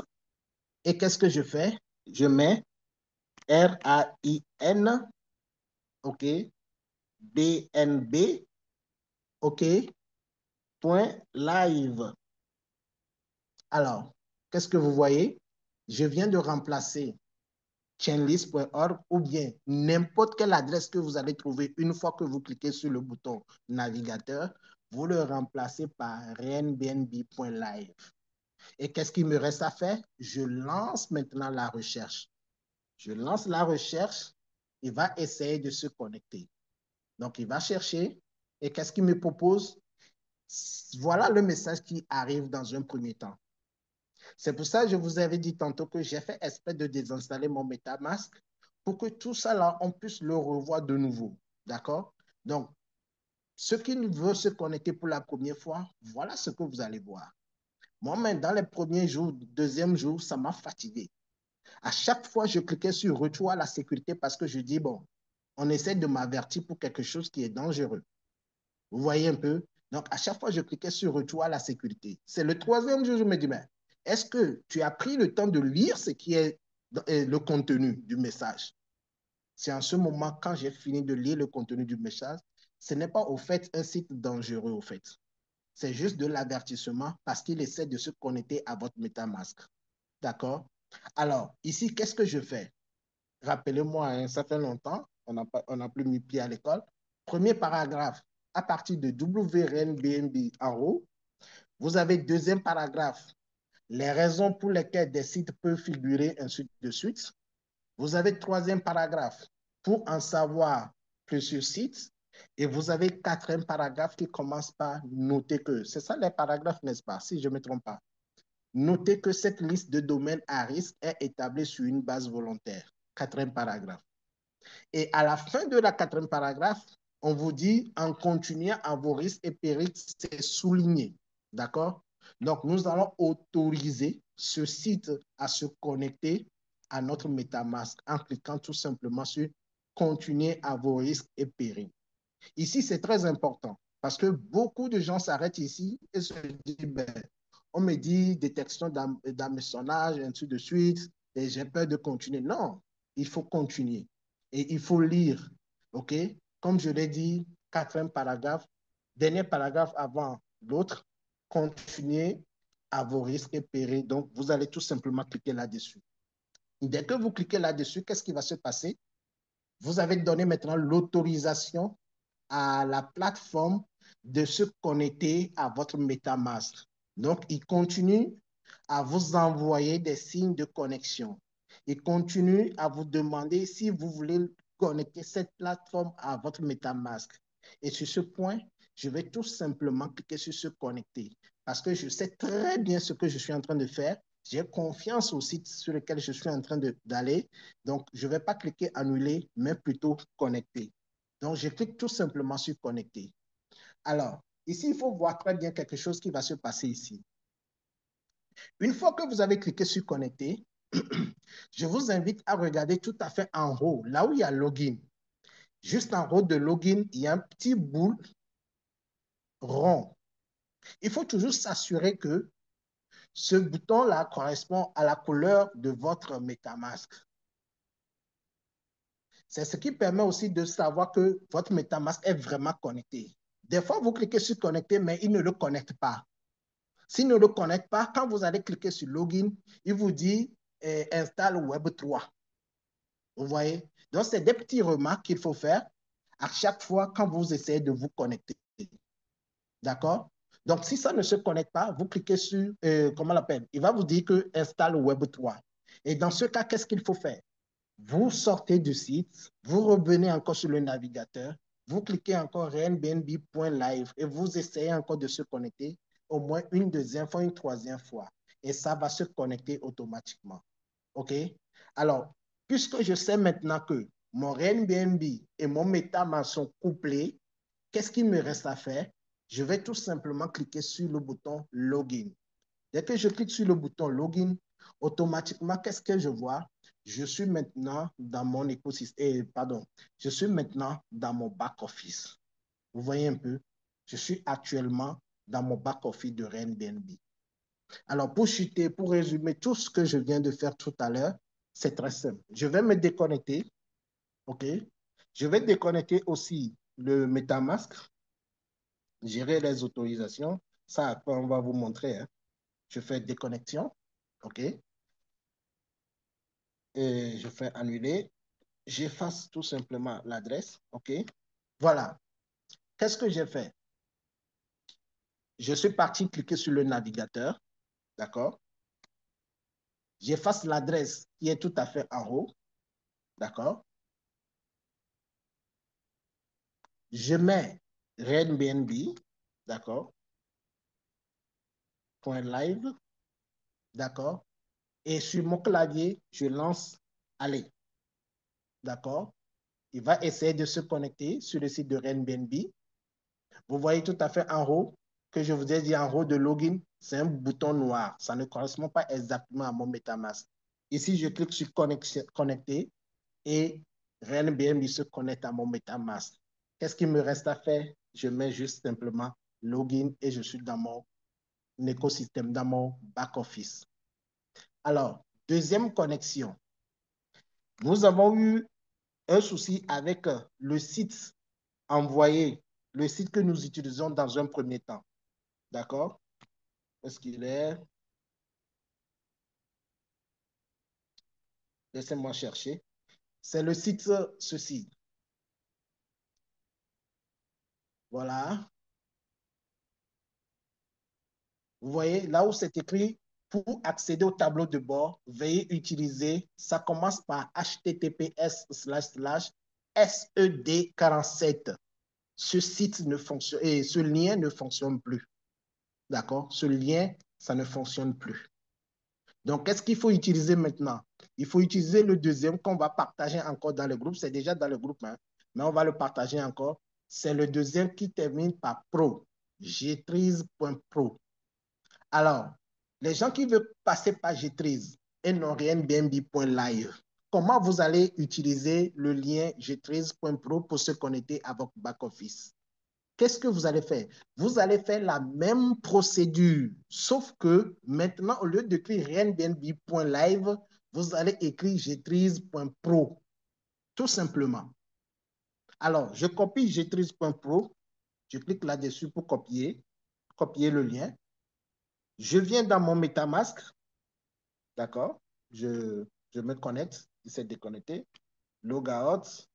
Speaker 2: Et qu'est-ce que je fais? Je mets RAIN, OK, BNB, OK, point live. Alors, qu'est-ce que vous voyez? Je viens de remplacer chainlist.org ou bien n'importe quelle adresse que vous allez trouver une fois que vous cliquez sur le bouton navigateur, vous le remplacez par renbnb.live. Et qu'est-ce qu'il me reste à faire? Je lance maintenant la recherche. Je lance la recherche, il va essayer de se connecter. Donc, il va chercher et qu'est-ce qu'il me propose? Voilà le message qui arrive dans un premier temps. C'est pour ça que je vous avais dit tantôt que j'ai fait exprès de désinstaller mon MetaMask pour que tout ça là, on puisse le revoir de nouveau. D'accord? Donc, ceux qui veulent se connecter pour la première fois, voilà ce que vous allez voir. Moi, même dans les premiers jours, deuxième jour, ça m'a fatigué. À chaque fois, je cliquais sur retour à la sécurité parce que je dis, bon, on essaie de m'avertir pour quelque chose qui est dangereux. Vous voyez un peu? Donc, à chaque fois, je cliquais sur retour à la sécurité. C'est le troisième jour, je me dis, mais est-ce que tu as pris le temps de lire ce qui est le contenu du message? C'est en ce moment, quand j'ai fini de lire le contenu du message, ce n'est pas au fait un site dangereux, au fait. C'est juste de l'avertissement parce qu'il essaie de se connecter à votre MetaMask. D'accord? Alors, ici, qu'est-ce que je fais? Rappelez-moi, hein, ça fait longtemps, on n'a plus mis pied à l'école. Premier paragraphe, à partir de WRNBNB en haut, vous avez deuxième paragraphe, les raisons pour lesquelles des sites peuvent figurer, ainsi de suite. Vous avez troisième paragraphe, pour en savoir plus sur site. Et vous avez quatrième paragraphe qui commence par noter que. C'est ça les paragraphes, n'est-ce pas, si je ne me trompe pas. Notez que cette liste de domaines à risque est établie sur une base volontaire. Quatrième paragraphe. Et à la fin de la quatrième paragraphe, on vous dit en continuant à vos risques et périls, c'est souligné. D'accord? Donc, nous allons autoriser ce site à se connecter à notre MetaMask en cliquant tout simplement sur continuer à vos risques et périls. Ici, c'est très important parce que beaucoup de gens s'arrêtent ici et se disent, ben, on me dit détection d'hameçonnage, ainsi de suite, et j'ai peur de continuer. Non, il faut continuer et il faut lire. OK? Comme je l'ai dit, quatrième paragraphe, dernier paragraphe avant l'autre, continuez à vos risques et périls. Donc, vous allez tout simplement cliquer là-dessus. Dès que vous cliquez là-dessus, qu'est-ce qui va se passer? Vous avez donné maintenant l'autorisation à la plateforme de se connecter à votre MetaMask. Donc, il continue à vous envoyer des signes de connexion. Il continue à vous demander si vous voulez connecter cette plateforme à votre MetaMask. Et sur ce point, je vais tout simplement cliquer sur se connecter parce que je sais très bien ce que je suis en train de faire. J'ai confiance au site sur lequel je suis en train d'aller. Donc, je ne vais pas cliquer annuler, mais plutôt connecter. Donc, je clique tout simplement sur connecter. Alors, ici, il faut voir très bien quelque chose qui va se passer ici. Une fois que vous avez cliqué sur connecter, je vous invite à regarder tout à fait en haut, là où il y a login. Juste en haut de login, il y a un petit boule rond. Il faut toujours s'assurer que ce bouton-là correspond à la couleur de votre MetaMask. C'est ce qui permet aussi de savoir que votre MetaMask est vraiment connecté. Des fois, vous cliquez sur connecter, mais il ne le connecte pas. S'il ne le connecte pas, quand vous allez cliquer sur login, il vous dit installe Web3. Vous voyez? Donc, c'est des petits remarques qu'il faut faire à chaque fois quand vous essayez de vous connecter. D'accord? Donc, si ça ne se connecte pas, vous cliquez sur, comment on l'appelle? Il va vous dire que installe Web3. Et dans ce cas, qu'est-ce qu'il faut faire? Vous sortez du site, vous revenez encore sur le navigateur, vous cliquez encore airbnb.live et vous essayez encore de se connecter au moins une deuxième fois, une troisième fois. Et ça va se connecter automatiquement. OK? Alors, puisque je sais maintenant que mon Airbnb et mon MetaMask sont couplés, qu'est-ce qu'il me reste à faire? Je vais tout simplement cliquer sur le bouton Login. Dès que je clique sur le bouton Login, automatiquement, qu'est-ce que je vois? Je suis maintenant dans mon écosystème, pardon, je suis maintenant dans mon back-office. Vous voyez un peu? Je suis actuellement dans mon back-office de Airbnb. Alors, pour chuter, pour résumer tout ce que je viens de faire tout à l'heure, c'est très simple. Je vais me déconnecter, OK? Je vais déconnecter aussi le MetaMask, gérer les autorisations. Ça, après, on va vous montrer. Hein. Je fais déconnexion, OK? Et je fais annuler. J'efface tout simplement l'adresse, OK? Voilà. Qu'est-ce que j'ai fait? Je suis parti cliquer sur le navigateur, d'accord? J'efface l'adresse qui est tout à fait en haut, d'accord? Je mets Airbnb, d'accord? .live, d'accord? Et sur mon clavier, je lance aller, d'accord? Il va essayer de se connecter sur le site de Airbnb. Vous voyez tout à fait en haut que je vous ai dit en haut de login, c'est un bouton noir. Ça ne correspond pas exactement à mon MetaMask. Ici, je clique sur connecter et Airbnb se connecte à mon MetaMask. Qu'est-ce qu'il me reste à faire? Je mets juste simplement login et je suis dans mon écosystème, dans mon back-office. Alors, deuxième connexion. Nous avons eu un souci avec le site envoyé, le site que nous utilisons dans un premier temps. D'accord? Est-ce qu'il est? Laissez-moi chercher. C'est le site ceci. Voilà. Vous voyez, là où c'est écrit, pour accéder au tableau de bord, veuillez utiliser, ça commence par https://sed47. Ce site ne fonctionne, et ce lien ne fonctionne plus. D'accord? Ce lien, ça ne fonctionne plus. Donc, qu'est-ce qu'il faut utiliser maintenant? Il faut utiliser le deuxième qu'on va partager encore dans le groupe. C'est déjà dans le groupe, hein, mais on va le partager encore. C'est le deuxième qui termine par pro, gtrees.pro. Alors, les gens qui veulent passer par gtrees et non Airbnb.live, comment vous allez utiliser le lien gtrees.pro pour se connecter à votre back-office? Qu'est-ce que vous allez faire? Vous allez faire la même procédure, sauf que maintenant, au lieu d'écrire Airbnb.live, vous allez écrire gtrees.pro, tout simplement. Alors, je copie gtrees.pro, je clique là-dessus pour copier le lien. Je viens dans mon MetaMask, d'accord? Je me connecte, il s'est déconnecté. Logout,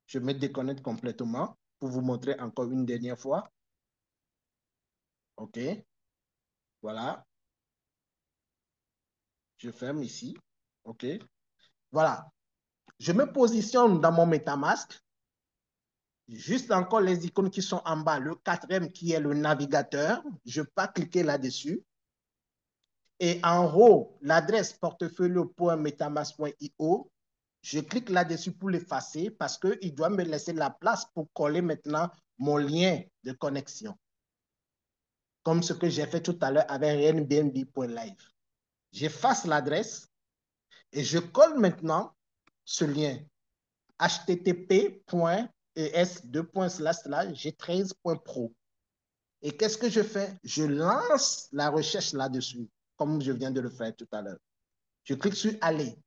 Speaker 2: je me déconnecte complètement pour vous montrer encore une dernière fois. OK, voilà. Je ferme ici. OK. Voilà. Je me positionne dans mon MetaMask. Juste encore les icônes qui sont en bas. Le quatrième qui est le navigateur. Je ne peux pas cliquer là-dessus. Et en haut, l'adresse portfolio.metamask.io. Je clique là-dessus pour l'effacer parce qu'il doit me laisser la place pour coller maintenant mon lien de connexion. Comme ce que j'ai fait tout à l'heure avec Airbnb.live. J'efface l'adresse et je colle maintenant ce lien. http://g13.pro. Et qu'est-ce que je fais? Je lance la recherche là-dessus, comme je viens de le faire tout à l'heure. Je clique sur Aller.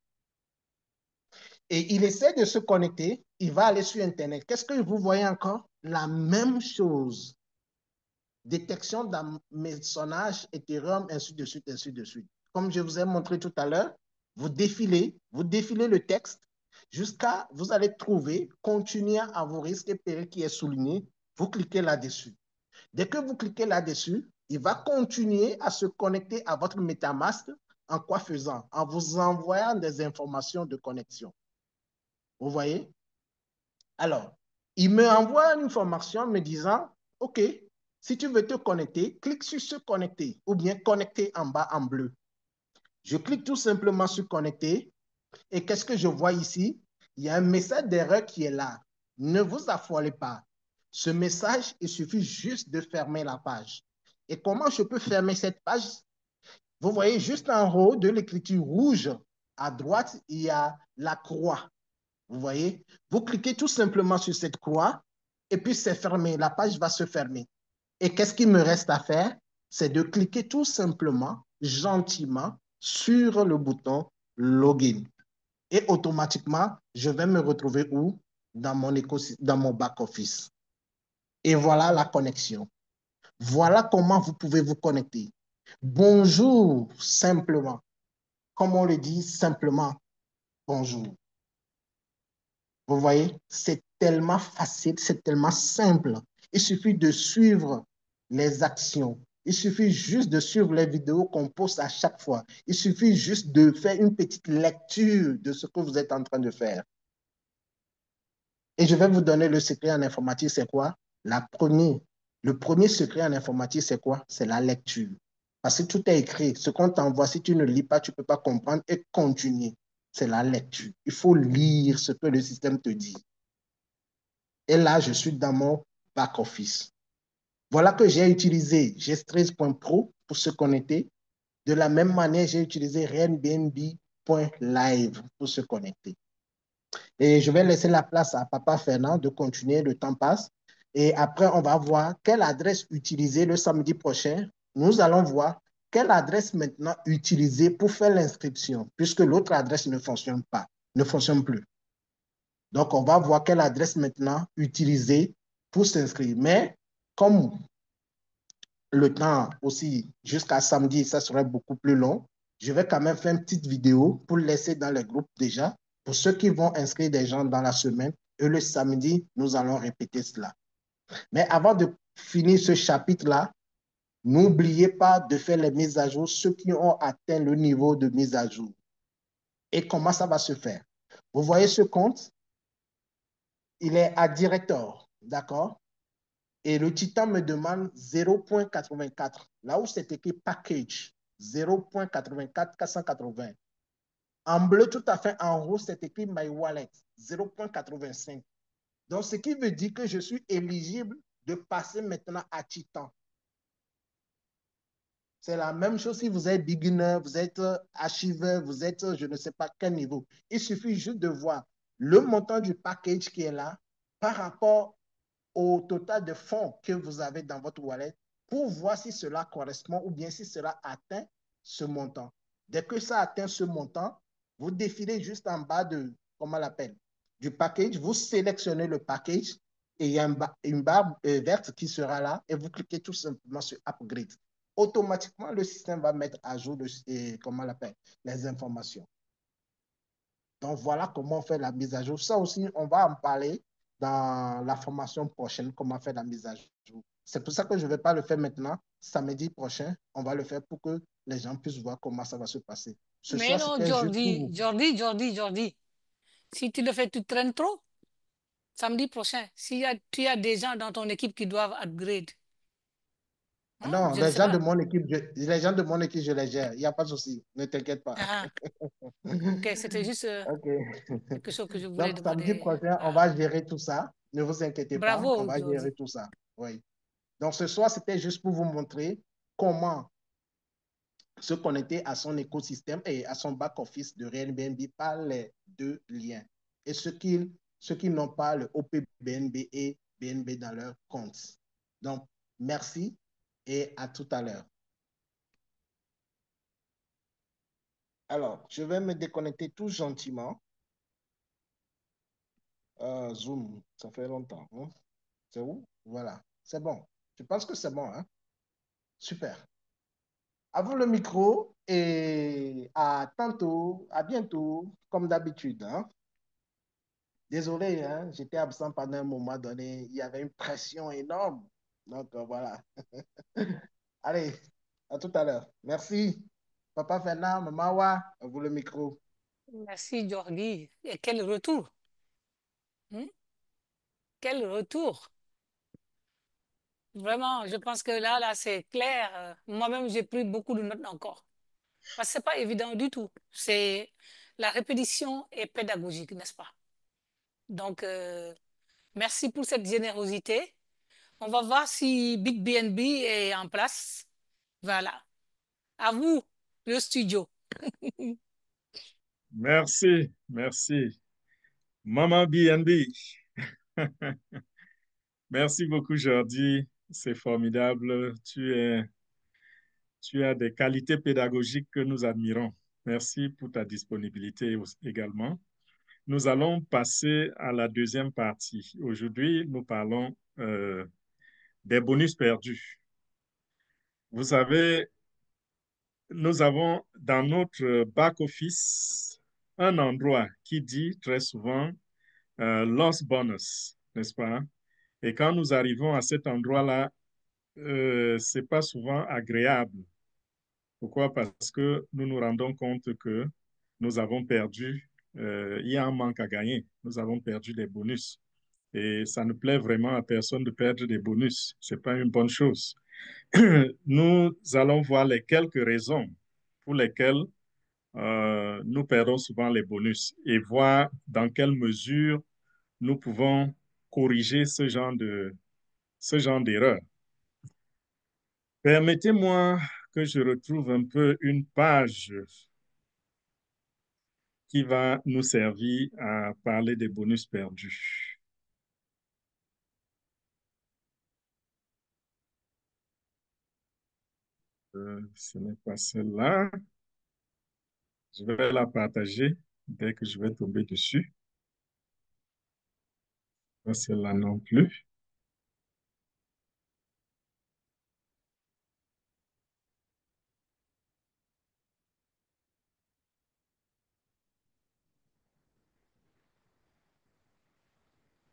Speaker 2: Et il essaie de se connecter. Il va aller sur Internet. Qu'est-ce que vous voyez encore? La même chose. Détection d'hameçonnage, Ethereum, ainsi de suite, ainsi de suite. Comme je vous ai montré tout à l'heure, vous défilez le texte jusqu'à, vous allez trouver, continuer à vos risques et périls qui est souligné. Vous cliquez là-dessus. Dès que vous cliquez là-dessus, il va continuer à se connecter à votre MetaMask. En quoi faisant? En vous envoyant des informations de connexion. Vous voyez? Alors, il me envoie une information me disant, OK, si tu veux te connecter, clique sur se connecter ou bien connecter en bas en bleu. Je clique tout simplement sur connecter et qu'est-ce que je vois ici? Il y a un message d'erreur qui est là. Ne vous affolez pas. Ce message, il suffit juste de fermer la page. Et comment je peux fermer cette page? Vous voyez juste en haut de l'écriture rouge, à droite, il y a la croix. Vous voyez? Vous cliquez tout simplement sur cette croix et puis c'est fermé. La page va se fermer. Et qu'est-ce qu'il me reste à faire? C'est de cliquer tout simplement, gentiment, sur le bouton Login. Et automatiquement, je vais me retrouver où? Dans mon back-office. Et voilà la connexion. Voilà comment vous pouvez vous connecter. Bonjour, simplement. Comme on le dit, simplement, bonjour. Vous voyez, c'est tellement facile, c'est tellement simple. Il suffit de suivre les actions. Il suffit juste de suivre les vidéos qu'on poste à chaque fois. Il suffit juste de faire une petite lecture de ce que vous êtes en train de faire. Et je vais vous donner le secret en informatique, c'est quoi? Le premier secret en informatique, c'est quoi? C'est la lecture. Parce que tout est écrit. Ce qu'on t'envoie, si tu ne lis pas, tu ne peux pas comprendre et continuer. C'est la lecture. Il faut lire ce que le système te dit. Et là, je suis dans mon back-office. Voilà que j'ai utilisé g13.pro pour se connecter. De la même manière, j'ai utilisé Airbnb groupe.live pour se connecter. Et je vais laisser la place à Papa Fernand de continuer, le temps passe. Et après, on va voir quelle adresse utiliser le samedi prochain. Nous allons voir quelle adresse maintenant utiliser pour faire l'inscription, puisque l'autre adresse ne fonctionne pas, ne fonctionne plus. Donc, on va voir quelle adresse maintenant utiliser pour s'inscrire. Mais comme le temps aussi jusqu'à samedi, ça serait beaucoup plus long, je vais quand même faire une petite vidéo pour laisser dans les groupes déjà, pour ceux qui vont inscrire des gens dans la semaine. Et le samedi, nous allons répéter cela. Mais avant de finir ce chapitre-là, n'oubliez pas de faire les mises à jour, ceux qui ont atteint le niveau de mise à jour. Et comment ça va se faire? Vous voyez ce compte? Il est à directeur, d'accord? Et le Titan me demande 0.84. Là où c'est écrit package, 0.84, 480. En bleu, tout à fait en rouge, c'est écrit My Wallet, 0.85. Donc, ce qui veut dire que je suis éligible de passer maintenant à Titan. C'est la même chose si vous êtes beginner, vous êtes archiveur, vous êtes je ne sais pas quel niveau. Il suffit juste de voir le montant du package qui est là par rapport au total de fonds que vous avez dans votre wallet pour voir si cela correspond ou bien si cela atteint ce montant. Dès que ça atteint ce montant, vous défilez juste en bas de, comment on l'appelle, du package, vous sélectionnez le package et il y a une barre verte qui sera là et vous cliquez tout simplement sur Upgrade. Automatiquement, le système va mettre à jour comment on l'appelle, les informations. Donc, voilà comment on fait la mise à jour. Ça aussi, on va en parler dans la formation prochaine, comment faire la mise à jour. C'est pour ça que je ne vais pas le faire maintenant. Samedi prochain, on va le faire pour que les gens puissent voir comment ça va se passer. Ce
Speaker 3: Mais
Speaker 2: soir,
Speaker 3: non,
Speaker 2: c'était juste pour vous.
Speaker 3: Jordi. Si tu le fais, tu traînes trop. Samedi prochain, tu as des gens dans ton équipe qui doivent upgrade. Hein?
Speaker 2: Non,
Speaker 3: Je ne sais pas.
Speaker 2: les gens de mon équipe, je les gère. Il n'y a pas de souci. Ne t'inquiète pas.
Speaker 3: Ah, ok, c'était juste
Speaker 2: OK.
Speaker 3: quelque chose que je voulais
Speaker 2: Donc, samedi
Speaker 3: demander.
Speaker 2: prochain, on
Speaker 3: Ah,
Speaker 2: va gérer tout ça. Ne vous inquiétez pas, on
Speaker 3: bravo,
Speaker 2: va gérer
Speaker 3: Jordi.
Speaker 2: tout ça. Oui. Donc, ce soir, c'était juste pour vous montrer comment se connecter à son écosystème et à son back-office de Airbnb par les deux liens. Et ceux qui n'ont pas le OPBNB et BNB dans leur compte. Donc, merci et à tout à l'heure. Alors, je vais me déconnecter tout gentiment. Zoom, ça fait longtemps. Hein? C'est où? Voilà, c'est bon. Je pense que c'est bon. Hein? Super. À vous le micro et à tantôt, à bientôt, comme d'habitude. Hein? Désolé, hein, j'étais absent pendant un moment donné. Il y avait une pression énorme. Donc, voilà. Allez, à tout à l'heure. Merci. Papa Fernand, Maman Wa, à vous le micro.
Speaker 3: Merci, Jordi. Et quel retour. Hmm? Quel retour. Vraiment, je pense que là, c'est clair. Moi-même, j'ai pris beaucoup de notes encore. Parce que c'est pas évident du tout. C'est la répétition est pédagogique, n'est-ce pas? Donc, merci pour cette générosité. On va voir si Big BNB est en place. Voilà. À vous, le studio.
Speaker 1: Merci, merci. Maman BNB. Merci beaucoup, Jordi. C'est formidable. Tu as des qualités pédagogiques que nous admirons. Merci pour ta disponibilité également. Nous allons passer à la deuxième partie. Aujourd'hui, nous parlons des bonus perdus. Vous savez, nous avons dans notre back-office un endroit qui dit très souvent lost bonus, n'est-ce pas? Et quand nous arrivons à cet endroit-là, c'est pas souvent agréable. Pourquoi? Parce que nous nous rendons compte que nous avons perdu, il y a un manque à gagner. Nous avons perdu des bonus. Et ça ne plaît vraiment à personne de perdre des bonus. C'est pas une bonne chose. Nous allons voir les quelques raisons pour lesquelles nous perdons souvent les bonus et voir dans quelle mesure nous pouvons corriger ce genre d'erreur. Permettez-moi que je retrouve un peu une page qui va nous servir à parler des bonus perdus. Ce n'est pas celle-là. Je vais la partager dès que je vais tomber dessus. Pas celle-là non plus.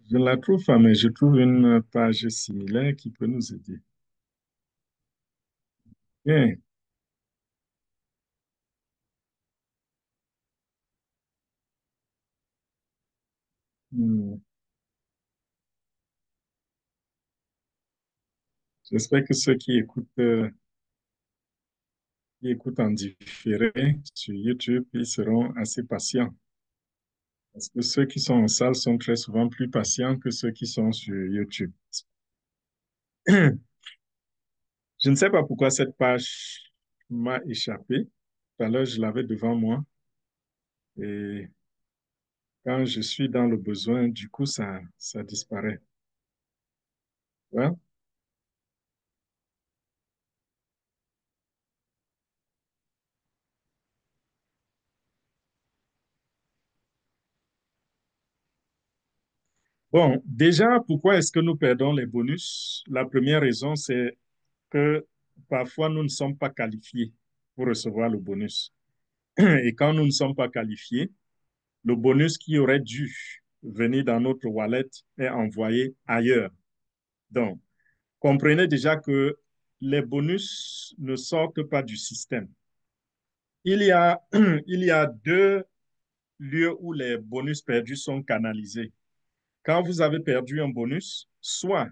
Speaker 1: Je ne la trouve pas, mais je trouve une page similaire qui peut nous aider. Bien. Hmm. J'espère que ceux qui écoutent en différé sur YouTube, ils seront assez patients. Parce que ceux qui sont en salle sont très souvent plus patients que ceux qui sont sur YouTube. Je ne sais pas pourquoi cette page m'a échappé. Tout à l'heure, je l'avais devant moi. Et quand je suis dans le besoin, du coup, ça disparaît. Ouais. Bon, déjà, pourquoi est-ce que nous perdons les bonus? La première raison, c'est que parfois, nous ne sommes pas qualifiés pour recevoir le bonus. Et quand nous ne sommes pas qualifiés, le bonus qui aurait dû venir dans notre wallet est envoyé ailleurs. Donc, comprenez déjà que les bonus ne sortent pas du système. Il y a, il y a deux lieux où les bonus perdus sont canalisés. Quand vous avez perdu un bonus, soit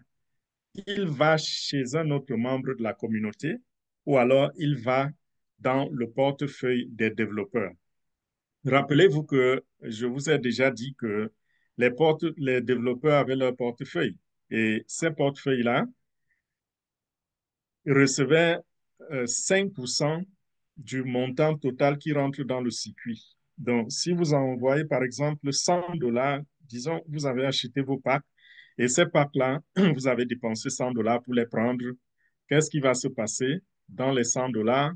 Speaker 1: il va chez un autre membre de la communauté ou alors il va dans le portefeuille des développeurs. Rappelez-vous que je vous ai déjà dit que les développeurs avaient leur portefeuille et ces portefeuilles-là recevaient 5% du montant total qui rentre dans le circuit. Donc, si vous envoyez par exemple 100 dollars, disons, vous avez acheté vos packs et ces packs-là, vous avez dépensé 100 dollars pour les prendre. Qu'est-ce qui va se passer? Dans les 100 dollars,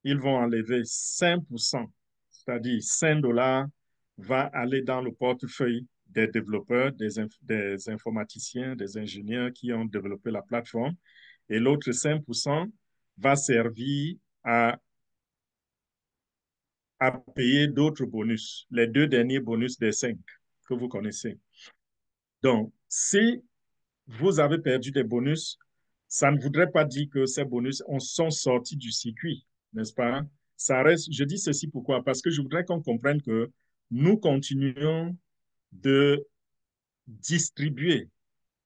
Speaker 1: ils vont enlever 5%, c'est-à-dire 5 dollars va aller dans le portefeuille des développeurs, des informaticiens, des ingénieurs qui ont développé la plateforme. Et l'autre 5% va servir à payer d'autres bonus, les deux derniers bonus des 5 que vous connaissez. Donc, si vous avez perdu des bonus, ça ne voudrait pas dire que ces bonus sont sortis du circuit, n'est-ce pas? Ça reste, je dis ceci pourquoi? Parce que je voudrais qu'on comprenne que nous continuons de distribuer.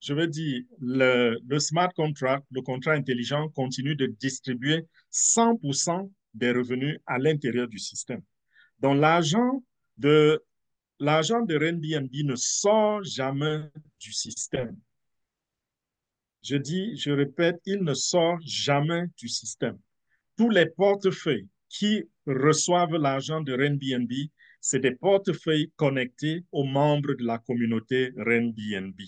Speaker 1: Je veux dire, le smart contract, le contrat intelligent, continue de distribuer 100% des revenus à l'intérieur du système. Donc, l'argent de Airbnb ne sort jamais du système. Je répète, il ne sort jamais du système. Tous les portefeuilles qui reçoivent l'argent de Airbnb, c'est des portefeuilles connectés aux membres de la communauté Airbnb.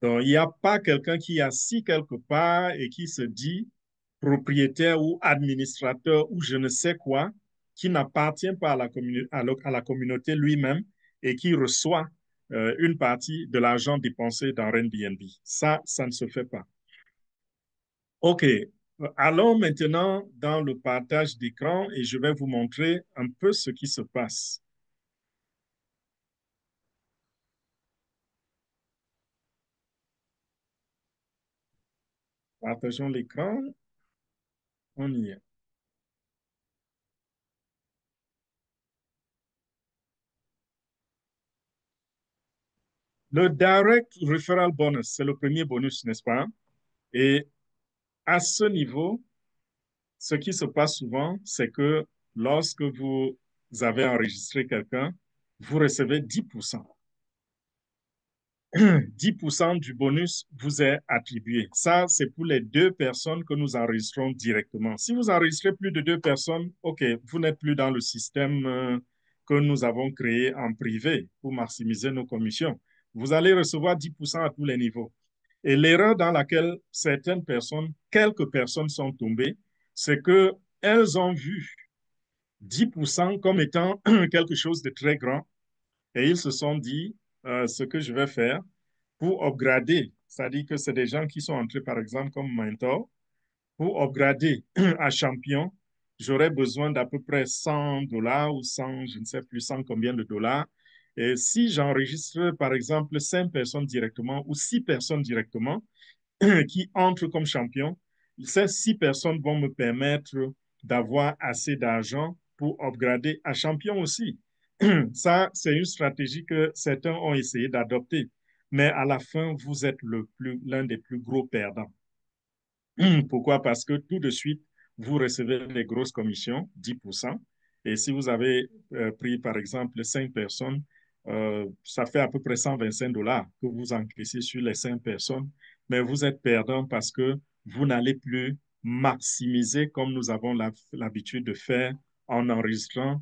Speaker 1: Donc, il n'y a pas quelqu'un qui est assis quelque part et qui se dit propriétaire ou administrateur ou je ne sais quoi, qui n'appartient pas à la communauté lui-même et qui reçoit une partie de l'argent dépensé dans Airbnb. Ça ne se fait pas. OK. Allons maintenant dans le partage d'écran et je vais vous montrer un peu ce qui se passe. Partageons l'écran. On y est. Le Direct Referral Bonus, c'est le premier bonus, n'est-ce pas? Et à ce niveau, ce qui se passe souvent, c'est que lorsque vous avez enregistré quelqu'un, vous recevez 10%. 10% du bonus vous est attribué. Ça, c'est pour les deux personnes que nous enregistrons directement. Si vous enregistrez plus de deux personnes, OK, vous n'êtes plus dans le système que nous avons créé en privé pour maximiser nos commissions. Vous allez recevoir 10% à tous les niveaux. Et l'erreur dans laquelle certaines personnes, quelques personnes sont tombées, c'est qu'elles ont vu 10% comme étant quelque chose de très grand et ils se sont dit, ce que je vais faire pour upgrader, c'est-à-dire que c'est des gens qui sont entrés par exemple comme mentor, pour upgrader à champion, j'aurais besoin d'à peu près 100 dollars ou 100, je ne sais plus 100 combien de dollars. Et si j'enregistre par exemple 5 personnes directement ou 6 personnes directement, qui entrent comme champion, ces 6 personnes vont me permettre d'avoir assez d'argent pour upgrader à champion aussi. Ça, c'est une stratégie que certains ont essayé d'adopter. Mais à la fin, vous êtes l'un des plus gros perdants. Pourquoi? Parce que tout de suite, vous recevez les grosses commissions, 10%. Et si vous avez pris, par exemple, 5 personnes, ça fait à peu près 125 dollars que vous encaissez sur les 5 personnes. Mais vous êtes perdant parce que vous n'allez plus maximiser comme nous avons l'habitude de faire en enregistrant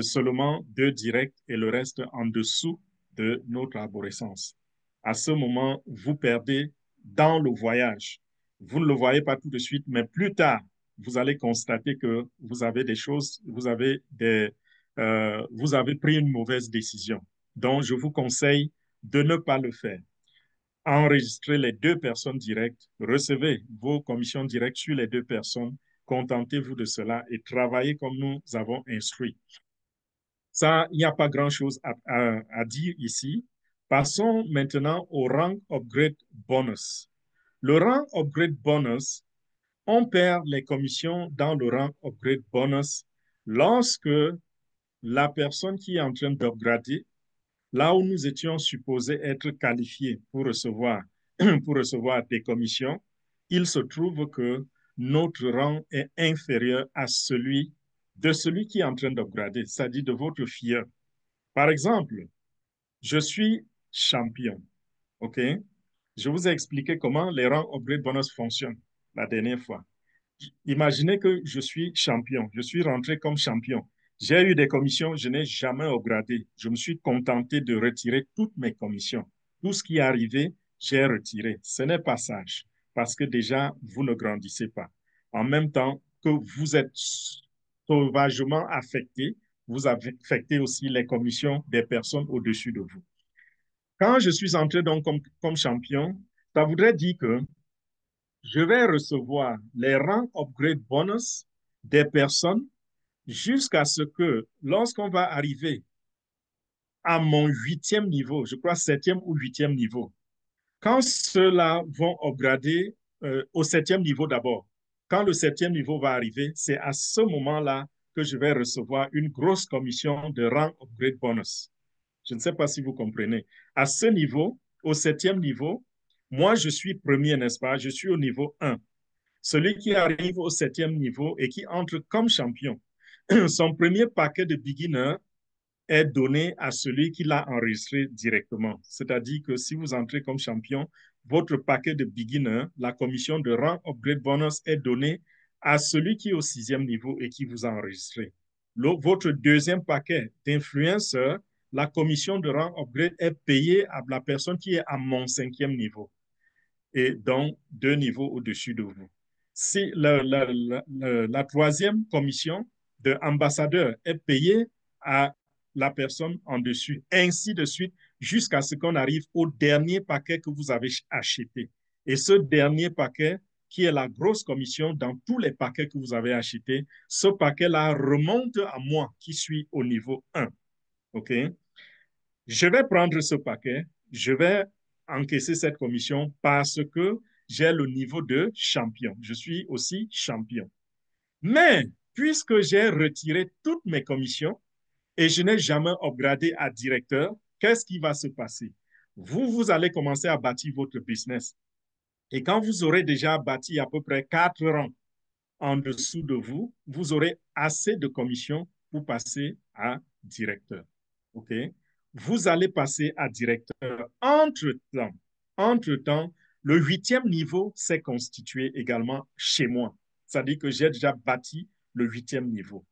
Speaker 1: seulement 2 directs et le reste en dessous de notre arborescence. À ce moment, vous perdez dans le voyage. Vous ne le voyez pas tout de suite, mais plus tard, vous allez constater que vous avez des choses, vous avez pris une mauvaise décision. Donc, je vous conseille de ne pas le faire. Enregistrez les 2 personnes directes, recevez vos commissions directes sur les 2 personnes, contentez-vous de cela et travaillez comme nous avons instruit. Ça, il n'y a pas grand-chose à dire ici. Passons maintenant au rank upgrade bonus. Le rank upgrade bonus, on perd les commissions dans le rank upgrade bonus lorsque la personne qui est en train d'upgrader, là où nous étions supposés être qualifiés pour recevoir des commissions, il se trouve que notre rang est inférieur à celui de celui qui est en train d'upgrader, c'est-à-dire de votre fieur. Par exemple, je suis champion, OK? Je vous ai expliqué comment les rangs upgrade bonus fonctionnent la dernière fois. Imaginez que je suis champion, je suis rentré comme champion. J'ai eu des commissions, je n'ai jamais upgradé. Je me suis contenté de retirer toutes mes commissions. Tout ce qui est arrivé, j'ai retiré. Ce n'est pas sage parce que déjà, vous ne grandissez pas. En même temps que vous êtes sauvagement affecté, vous affectez aussi les commissions des personnes au-dessus de vous. Quand je suis entré donc comme champion, ça voudrait dire que je vais recevoir les rangs upgrade bonus des personnes jusqu'à ce que lorsqu'on va arriver à mon 8e niveau, je crois 7e ou 8e niveau, quand ceux-là vont upgrader au 7e niveau d'abord, quand le 7e niveau va arriver, c'est à ce moment-là que je vais recevoir une grosse commission de rang upgrade bonus. Je ne sais pas si vous comprenez. À ce niveau, au 7e niveau, moi, je suis premier, n'est-ce pas? Je suis au niveau 1. Celui qui arrive au 7e niveau et qui entre comme champion, son premier paquet de beginner est donné à celui qui l'a enregistré directement. C'est-à-dire que si vous entrez comme champion, votre paquet de beginner, la commission de rang upgrade bonus est donnée à celui qui est au 6e niveau et qui vous a enregistré. Votre deuxième paquet d'influenceurs, la commission de rang upgrade est payée à la personne qui est à mon 5e niveau et donc 2 niveaux au-dessus de vous. Si la troisième commission d'ambassadeur est payée à la personne en dessus, ainsi de suite, jusqu'à ce qu'on arrive au dernier paquet que vous avez acheté. Et ce dernier paquet, qui est la grosse commission dans tous les paquets que vous avez achetés, ce paquet-là remonte à moi qui suis au niveau 1. OK? Je vais prendre ce paquet, je vais encaisser cette commission parce que j'ai le niveau de champion. Je suis aussi champion. Mais puisque j'ai retiré toutes mes commissions et je n'ai jamais upgradé à directeur, qu'est-ce qui va se passer? Vous allez commencer à bâtir votre business. Et quand vous aurez déjà bâti à peu près 4 rangs en dessous de vous, vous aurez assez de commissions pour passer à directeur. OK? Vous allez passer à directeur. Entre-temps, le 8e niveau s'est constitué également chez moi. C'est-à-dire que j'ai déjà bâti le 8e niveau.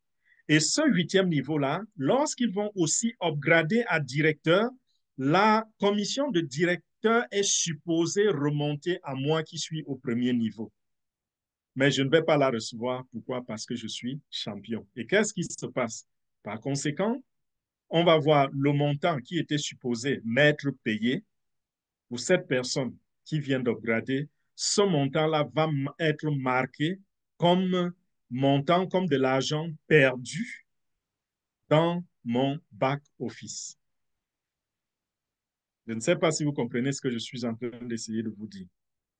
Speaker 1: Et ce huitième niveau-là, lorsqu'ils vont aussi upgrader à directeur, la commission de directeur est supposée remonter à moi qui suis au premier niveau. Mais je ne vais pas la recevoir. Pourquoi? Parce que je suis champion. Et qu'est-ce qui se passe? Par conséquent, on va voir le montant qui était supposé m'être payé pour cette personne qui vient d'upgrader. Ce montant-là va être marqué comme montant, comme de l'argent perdu dans mon back-office. Je ne sais pas si vous comprenez ce que je suis en train d'essayer de vous dire.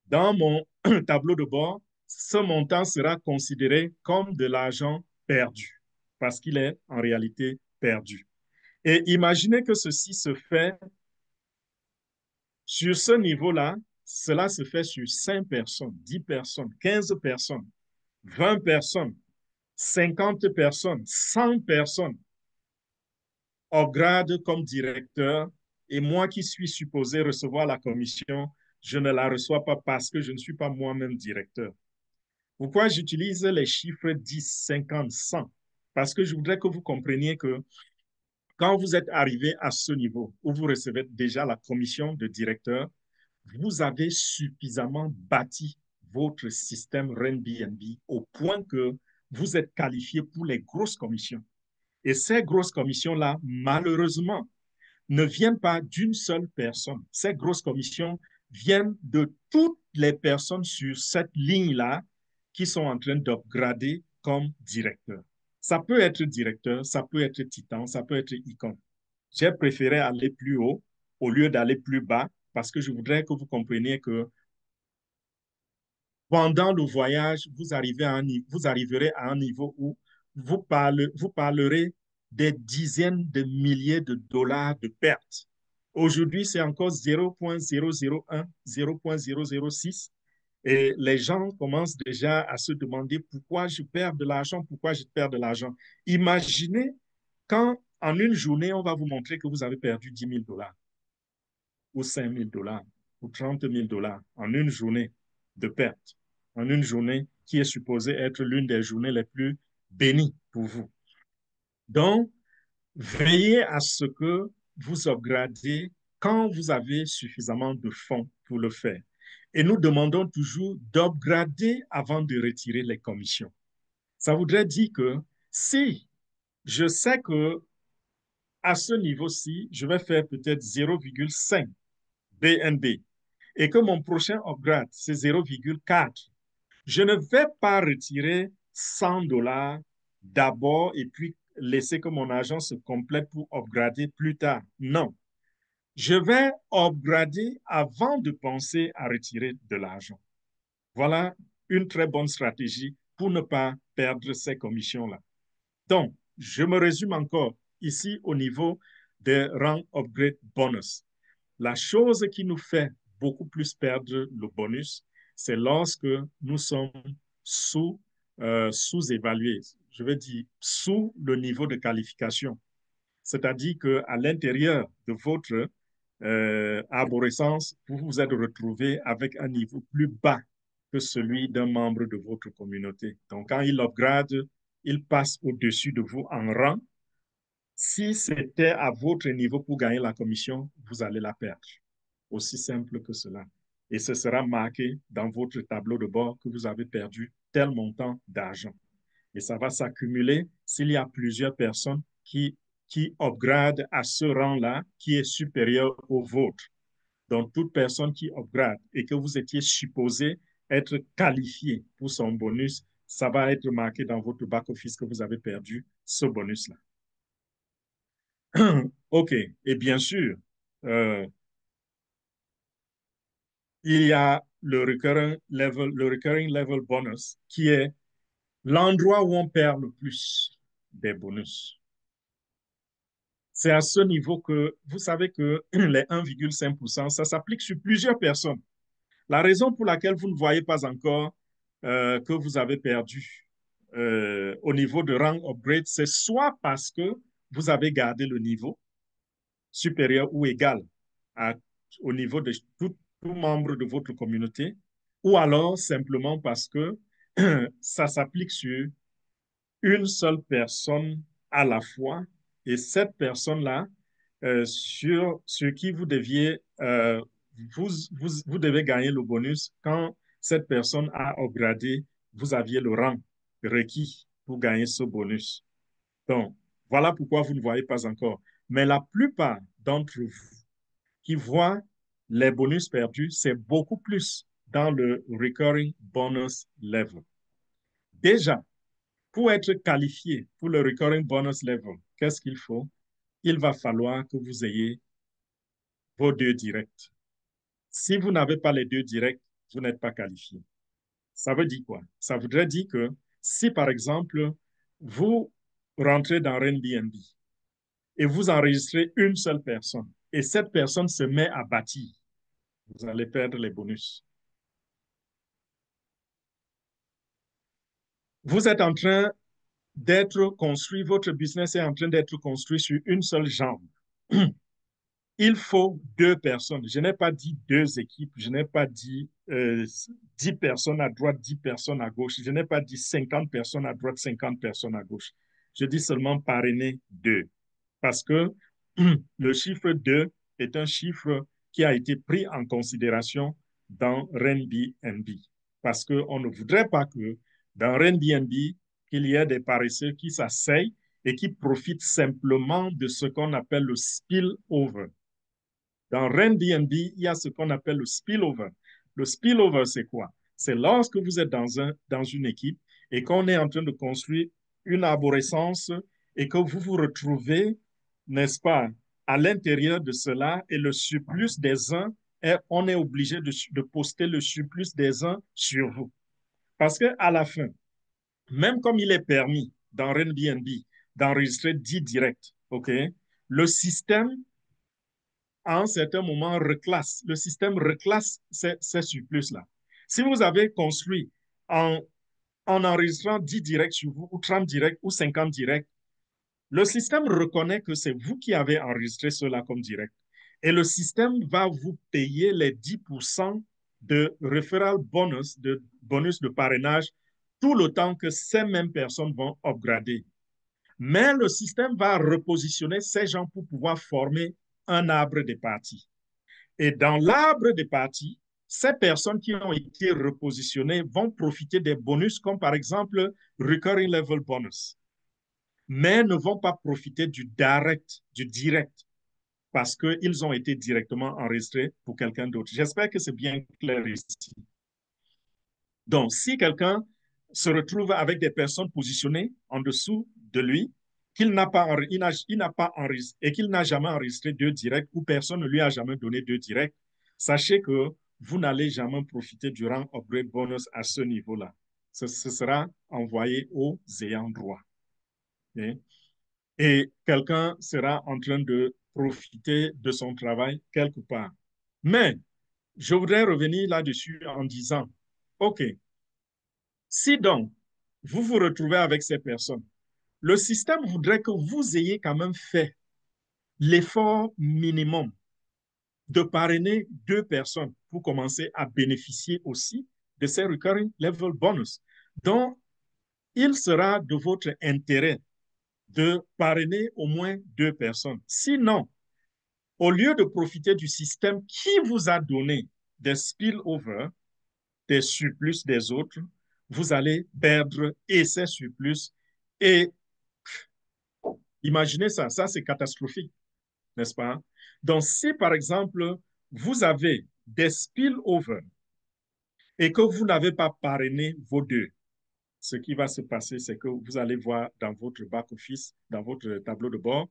Speaker 1: Dans mon tableau de bord, ce montant sera considéré comme de l'argent perdu parce qu'il est en réalité perdu. Et imaginez que ceci se fait sur ce niveau-là, cela se fait sur 5 personnes, 10 personnes, 15 personnes, 20 personnes, 50 personnes, 100 personnes upgrade comme directeur et moi qui suis supposé recevoir la commission, je ne la reçois pas parce que je ne suis pas moi-même directeur. Pourquoi j'utilise les chiffres 10, 50, 100? Parce que je voudrais que vous compreniez que quand vous êtes arrivé à ce niveau où vous recevez déjà la commission de directeur, vous avez suffisamment bâti votre système RenBNB au point que vous êtes qualifié pour les grosses commissions. Et ces grosses commissions-là, malheureusement, ne viennent pas d'une seule personne. Ces grosses commissions viennent de toutes les personnes sur cette ligne-là qui sont en train d'upgrader comme directeur. Ça peut être directeur, ça peut être titan, ça peut être icône. J'ai préféré aller plus haut au lieu d'aller plus bas parce que je voudrais que vous compreniez que pendant le voyage, vous arriverez à un niveau où vous parlerez des dizaines de milliers de dollars de pertes. Aujourd'hui, c'est encore 0,001, 0,006. Et les gens commencent déjà à se demander pourquoi je perds de l'argent, pourquoi je perds de l'argent. Imaginez quand en une journée, on va vous montrer que vous avez perdu 10 000 dollars ou 5 000 dollars ou 30 000 dollars en une journée de perte, en une journée qui est supposée être l'une des journées les plus bénies pour vous. Donc, veillez à ce que vous upgradez quand vous avez suffisamment de fonds pour le faire. Et nous demandons toujours d'upgrader avant de retirer les commissions. Ça voudrait dire que si je sais que à ce niveau-ci, je vais faire peut-être 0,5 BNB et que mon prochain upgrade, c'est 0,4, je ne vais pas retirer 100 dollars d'abord et puis laisser que mon argent se complète pour upgrader plus tard. Non. Je vais upgrader avant de penser à retirer de l'argent. Voilà une très bonne stratégie pour ne pas perdre ces commissions-là. Donc, je me résume encore ici au niveau des rangs upgrade bonus. La chose qui nous fait beaucoup plus perdre le bonus, c'est lorsque nous sommes sous-évalués. Je veux dire, sous le niveau de qualification. C'est-à-dire qu'à l'intérieur de votre arborescence, vous vous êtes retrouvé avec un niveau plus bas que celui d'un membre de votre communauté. Donc, quand il upgrade, il passe au-dessus de vous en rang. Si c'était à votre niveau pour gagner la commission, vous allez la perdre. Aussi simple que cela. Et ce sera marqué dans votre tableau de bord que vous avez perdu tel montant d'argent. Et ça va s'accumuler s'il y a plusieurs personnes qui upgrade à ce rang-là qui est supérieur au vôtre. Donc, toute personne qui upgrade et que vous étiez supposé être qualifié pour son bonus, ça va être marqué dans votre back-office que vous avez perdu ce bonus-là. OK. Et bien sûr, il y a le recurring level bonus qui est l'endroit où on perd le plus des bonus. C'est à ce niveau que vous savez que les 1,5%, ça s'applique sur plusieurs personnes. La raison pour laquelle vous ne voyez pas encore que vous avez perdu au niveau de rang upgrade, c'est soit parce que vous avez gardé le niveau supérieur ou égal au niveau de tout membre de votre communauté, ou alors simplement parce que ça s'applique sur une seule personne à la fois et cette personne-là, sur qui vous deviez, vous devez gagner le bonus quand cette personne a upgradé, vous aviez le rang requis pour gagner ce bonus. Donc, voilà pourquoi vous ne voyez pas encore. Mais la plupart d'entre vous qui voient les bonus perdus, c'est beaucoup plus dans le recurring bonus level. Déjà, pour être qualifié pour le recurring bonus level, qu'est-ce qu'il faut? Il va falloir que vous ayez vos 2 directs. Si vous n'avez pas les 2 directs, vous n'êtes pas qualifié. Ça veut dire quoi? Ça voudrait dire que si, par exemple, vous rentrez dans Airbnb et vous enregistrez une seule personne et cette personne se met à bâtir, vous allez perdre les bonus. Vous êtes en train d'être construit, votre business est en train d'être construit sur une seule jambe. Il faut 2 personnes. Je n'ai pas dit 2 équipes, je n'ai pas dit 10 personnes à droite, 10 personnes à gauche, je n'ai pas dit 50 personnes à droite, 50 personnes à gauche. Je dis seulement parrainer 2. Parce que le chiffre 2 est un chiffre qui a été pris en considération dans Airbnb. Parce qu'on ne voudrait pas que dans Airbnb, qu'il y ait des paresseux qui s'asseyent et qui profitent simplement de ce qu'on appelle le spillover. Dans Airbnb, il y a ce qu'on appelle le spillover. Le spillover, c'est quoi? C'est lorsque vous êtes dans une équipe et qu'on est en train de construire une arborescence et que vous vous retrouvez, n'est-ce pas, à l'intérieur de cela et le surplus des uns, on est obligé de poster le surplus des uns sur vous. Parce qu'à la fin, même comme il est permis dans Airbnb d'enregistrer 10 directs, OK, le système à un certain moment, le système reclasse ces surplus-là. Si vous avez construit en enregistrant 10 directs sur vous, ou 30 directs, ou 50 directs, le système reconnaît que c'est vous qui avez enregistré cela comme direct. Et le système va vous payer les 10% de referral bonus, de parrainage, tout le temps que ces mêmes personnes vont upgrader. Mais le système va repositionner ces gens pour pouvoir former un arbre de parties. Et dans l'arbre des parties, ces personnes qui ont été repositionnées vont profiter des bonus comme par exemple recurring level bonus, mais ne vont pas profiter du direct, parce qu'ils ont été directement enregistrés pour quelqu'un d'autre. J'espère que c'est bien clair ici. Donc, si quelqu'un se retrouve avec des personnes positionnées en dessous de lui, qu'il n'a pas, il n'a pas enregistré et qu'il n'a jamais enregistré 2 directs ou personne ne lui a jamais donné 2 directs, sachez que vous n'allez jamais profiter du rang upgrade bonus à ce niveau-là. Ce sera envoyé aux ayants droit. Okay? Et quelqu'un sera en train de profiter de son travail quelque part. Mais je voudrais revenir là-dessus en disant, OK, si donc vous vous retrouvez avec ces personnes, le système voudrait que vous ayez quand même fait l'effort minimum de parrainer 2 personnes pour commencer à bénéficier aussi de ces recurring level bonus. Donc, il sera de votre intérêt de parrainer au moins 2 personnes. Sinon, au lieu de profiter du système qui vous a donné des spillovers, des surplus des autres, vous allez perdre et ces surplus. Et imaginez ça, ça c'est catastrophique, n'est-ce pas? Donc, si par exemple, vous avez des spillovers et que vous n'avez pas parrainé vos 2, ce qui va se passer, c'est que vous allez voir dans votre back-office, dans votre tableau de bord,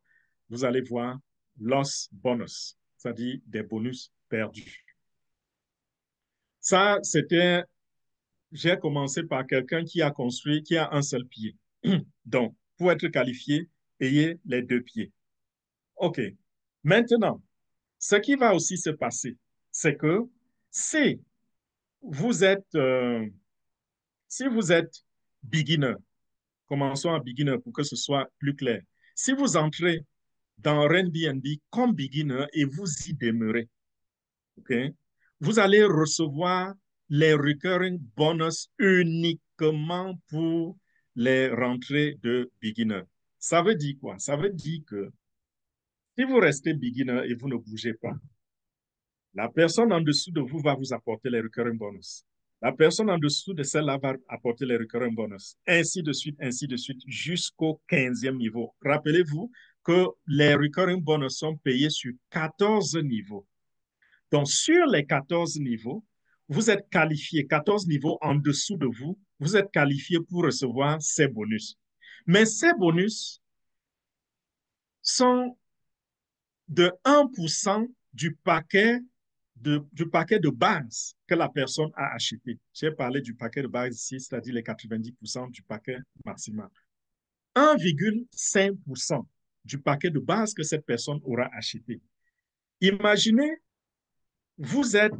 Speaker 1: vous allez voir loss bonus, c'est-à-dire des bonus perdus. Ça, c'était, j'ai commencé par quelqu'un qui a construit, qui a un seul pied. Donc, pour être qualifié, ayez les 2 pieds. OK. Maintenant, ce qui va aussi se passer, c'est que si vous êtes, euh, si vous êtes beginner, commençons à beginner pour que ce soit plus clair. Si vous entrez dans Airbnb comme beginner et vous y demeurez, okay, vous allez recevoir les recurring bonus uniquement pour les rentrées de beginner. Ça veut dire quoi? Ça veut dire que si vous restez beginner et vous ne bougez pas, la personne en dessous de vous va vous apporter les recurring bonus. La personne en dessous de celle-là va apporter les recurring bonus. Ainsi de suite, jusqu'au 15e niveau. Rappelez-vous que les recurring bonus sont payés sur 14 niveaux. Donc, sur les 14 niveaux, vous êtes qualifié, 14 niveaux en dessous de vous, vous êtes qualifié pour recevoir ces bonus. Mais ces bonus sont de 1% du paquet de base que la personne a acheté. J'ai parlé du paquet de base ici, c'est-à-dire les 90% du paquet maximal. 1,5% du paquet de base que cette personne aura acheté. Imaginez, vous êtes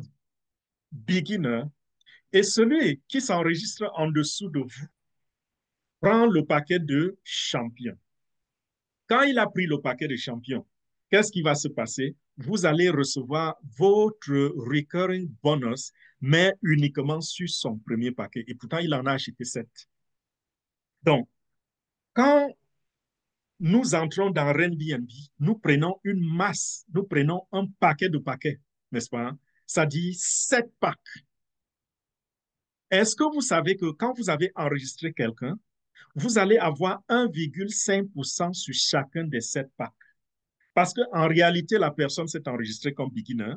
Speaker 1: beginner et celui qui s'enregistre en dessous de vous prend le paquet de champion. Quand il a pris le paquet de champion, qu'est-ce qui va se passer? Vous allez recevoir votre recurring bonus, mais uniquement sur son premier paquet. Et pourtant, il en a acheté 7. Donc, quand nous entrons dans Airbnb, nous prenons une masse, nous prenons un paquet de paquets, n'est-ce pas? Ça dit 7 packs. Est-ce que vous savez que quand vous avez enregistré quelqu'un, vous allez avoir 1,5% sur chacun des 7 packs? Parce qu'en réalité, la personne s'est enregistrée comme beginner,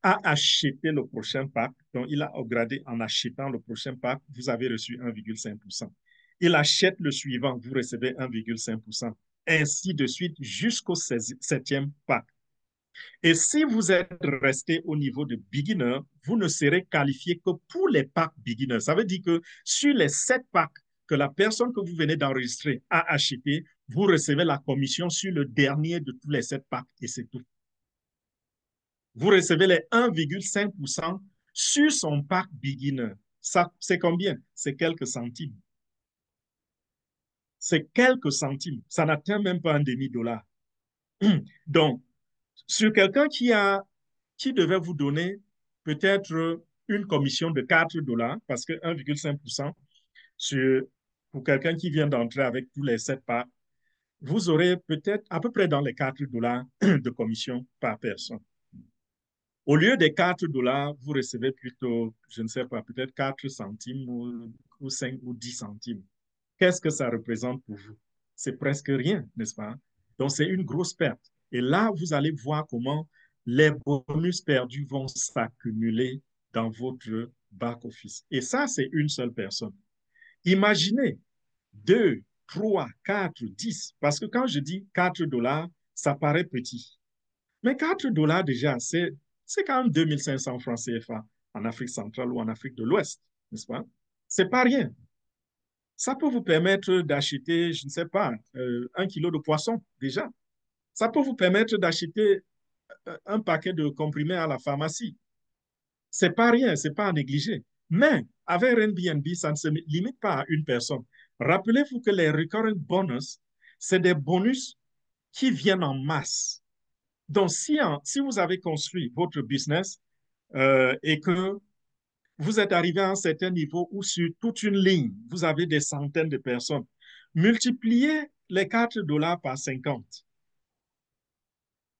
Speaker 1: a acheté le prochain pack, donc il a upgradé en achetant le prochain pack, vous avez reçu 1,5%. Il achète le suivant, vous recevez 1,5%. Ainsi de suite jusqu'au 7e pack. Et si vous êtes resté au niveau de beginner, vous ne serez qualifié que pour les packs beginner. Ça veut dire que sur les 7 packs que la personne que vous venez d'enregistrer a acheté, vous recevez la commission sur le dernier de tous les 7 packs et c'est tout. Vous recevez les 1,5% sur son pack beginner. Ça, c'est combien? C'est quelques centimes. C'est quelques centimes. Ça n'atteint même pas un demi-dollar. Donc, sur quelqu'un qui devait vous donner peut-être une commission de 4 dollars, parce que 1,5% pour quelqu'un qui vient d'entrer avec tous les 7 parts, vous aurez peut-être à peu près dans les 4 dollars de commission par personne. Au lieu des 4 dollars, vous recevez plutôt, je ne sais pas, peut-être 4 centimes ou 5 ou 10 centimes. Qu'est-ce que ça représente pour vous? C'est presque rien, n'est-ce pas? Donc, c'est une grosse perte. Et là, vous allez voir comment les bonus perdus vont s'accumuler dans votre back-office. Et ça, c'est une seule personne. Imaginez 2, 3, 4, 10. Parce que quand je dis 4 dollars, ça paraît petit. Mais 4 dollars déjà, c'est quand même 2500 francs CFA en Afrique centrale ou en Afrique de l'Ouest, n'est-ce pas? C'est pas rien. Ça peut vous permettre d'acheter, je ne sais pas, 1 kilo de poisson déjà. Ça peut vous permettre d'acheter un paquet de comprimés à la pharmacie. C'est pas rien, c'est pas à négliger. Mais avec Airbnb, ça ne se limite pas à une personne. Rappelez-vous que les recurring bonus, c'est des bonus qui viennent en masse. Donc, si vous avez construit votre business et que vous êtes arrivé à un certain niveau où sur toute une ligne, vous avez des centaines de personnes, multipliez les 4 dollars par 50.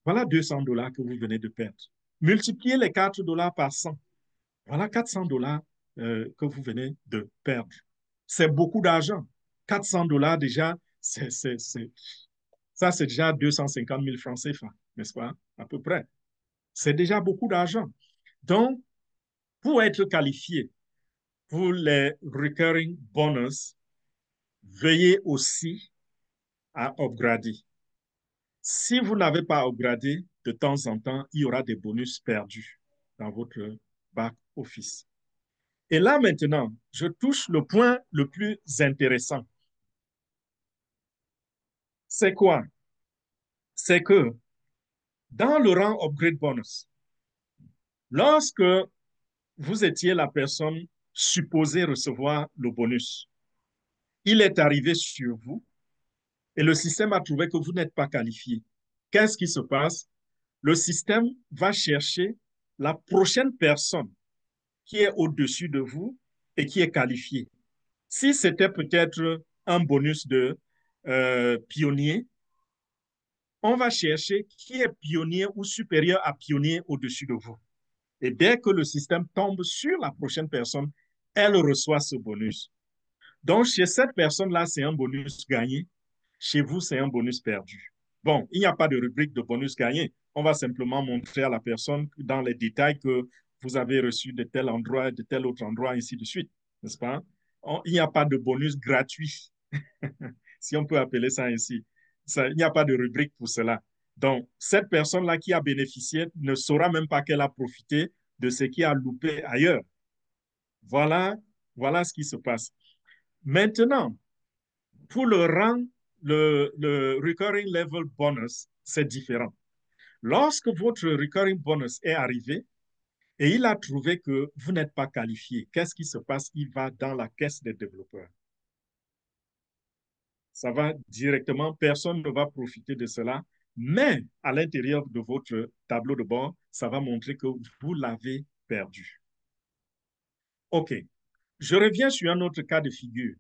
Speaker 1: Voilà 200 dollars que vous venez de perdre. Multipliez les 4 dollars par 100. Voilà 400 dollars que vous venez de perdre. C'est beaucoup d'argent. 400 dollars déjà, ça c'est déjà 250 000 francs CFA, n'est-ce pas? À peu près. C'est déjà beaucoup d'argent. Donc, pour être qualifié pour les recurring bonus, veuillez aussi à upgrader. Si vous n'avez pas upgradé, de temps en temps, il y aura des bonus perdus dans votre back office. Et là maintenant, je touche le point le plus intéressant. C'est quoi? C'est que dans le rang upgrade bonus, lorsque vous étiez la personne supposée recevoir le bonus, il est arrivé sur vous et le système a trouvé que vous n'êtes pas qualifié. Qu'est-ce qui se passe? Le système va chercher la prochaine personne qui est au-dessus de vous et qui est qualifiée. Si c'était peut-être un bonus de pionnier, on va chercher qui est pionnier ou supérieur à pionnier au-dessus de vous. Et dès que le système tombe sur la prochaine personne, elle reçoit ce bonus. Donc, chez cette personne-là, c'est un bonus gagné. Chez vous, c'est un bonus perdu. Bon, il n'y a pas de rubrique de bonus gagné. On va simplement montrer à la personne dans les détails que vous avez reçu de tel endroit, de tel autre endroit, ainsi de suite, n'est-ce pas? Il n'y a pas de bonus gratuit, si on peut appeler ça ainsi. Il n'y a pas de rubrique pour cela. Donc, cette personne-là qui a bénéficié ne saura même pas qu'elle a profité de ce qui a loupé ailleurs. Voilà, voilà ce qui se passe. Maintenant, pour le rang, le recurring level bonus, c'est différent. Lorsque votre recurring bonus est arrivé et il a trouvé que vous n'êtes pas qualifié, qu'est-ce qui se passe? Il va dans la caisse des développeurs. Ça va directement, personne ne va profiter de cela, mais à l'intérieur de votre tableau de bord, ça va montrer que vous l'avez perdu. OK. Je reviens sur un autre cas de figure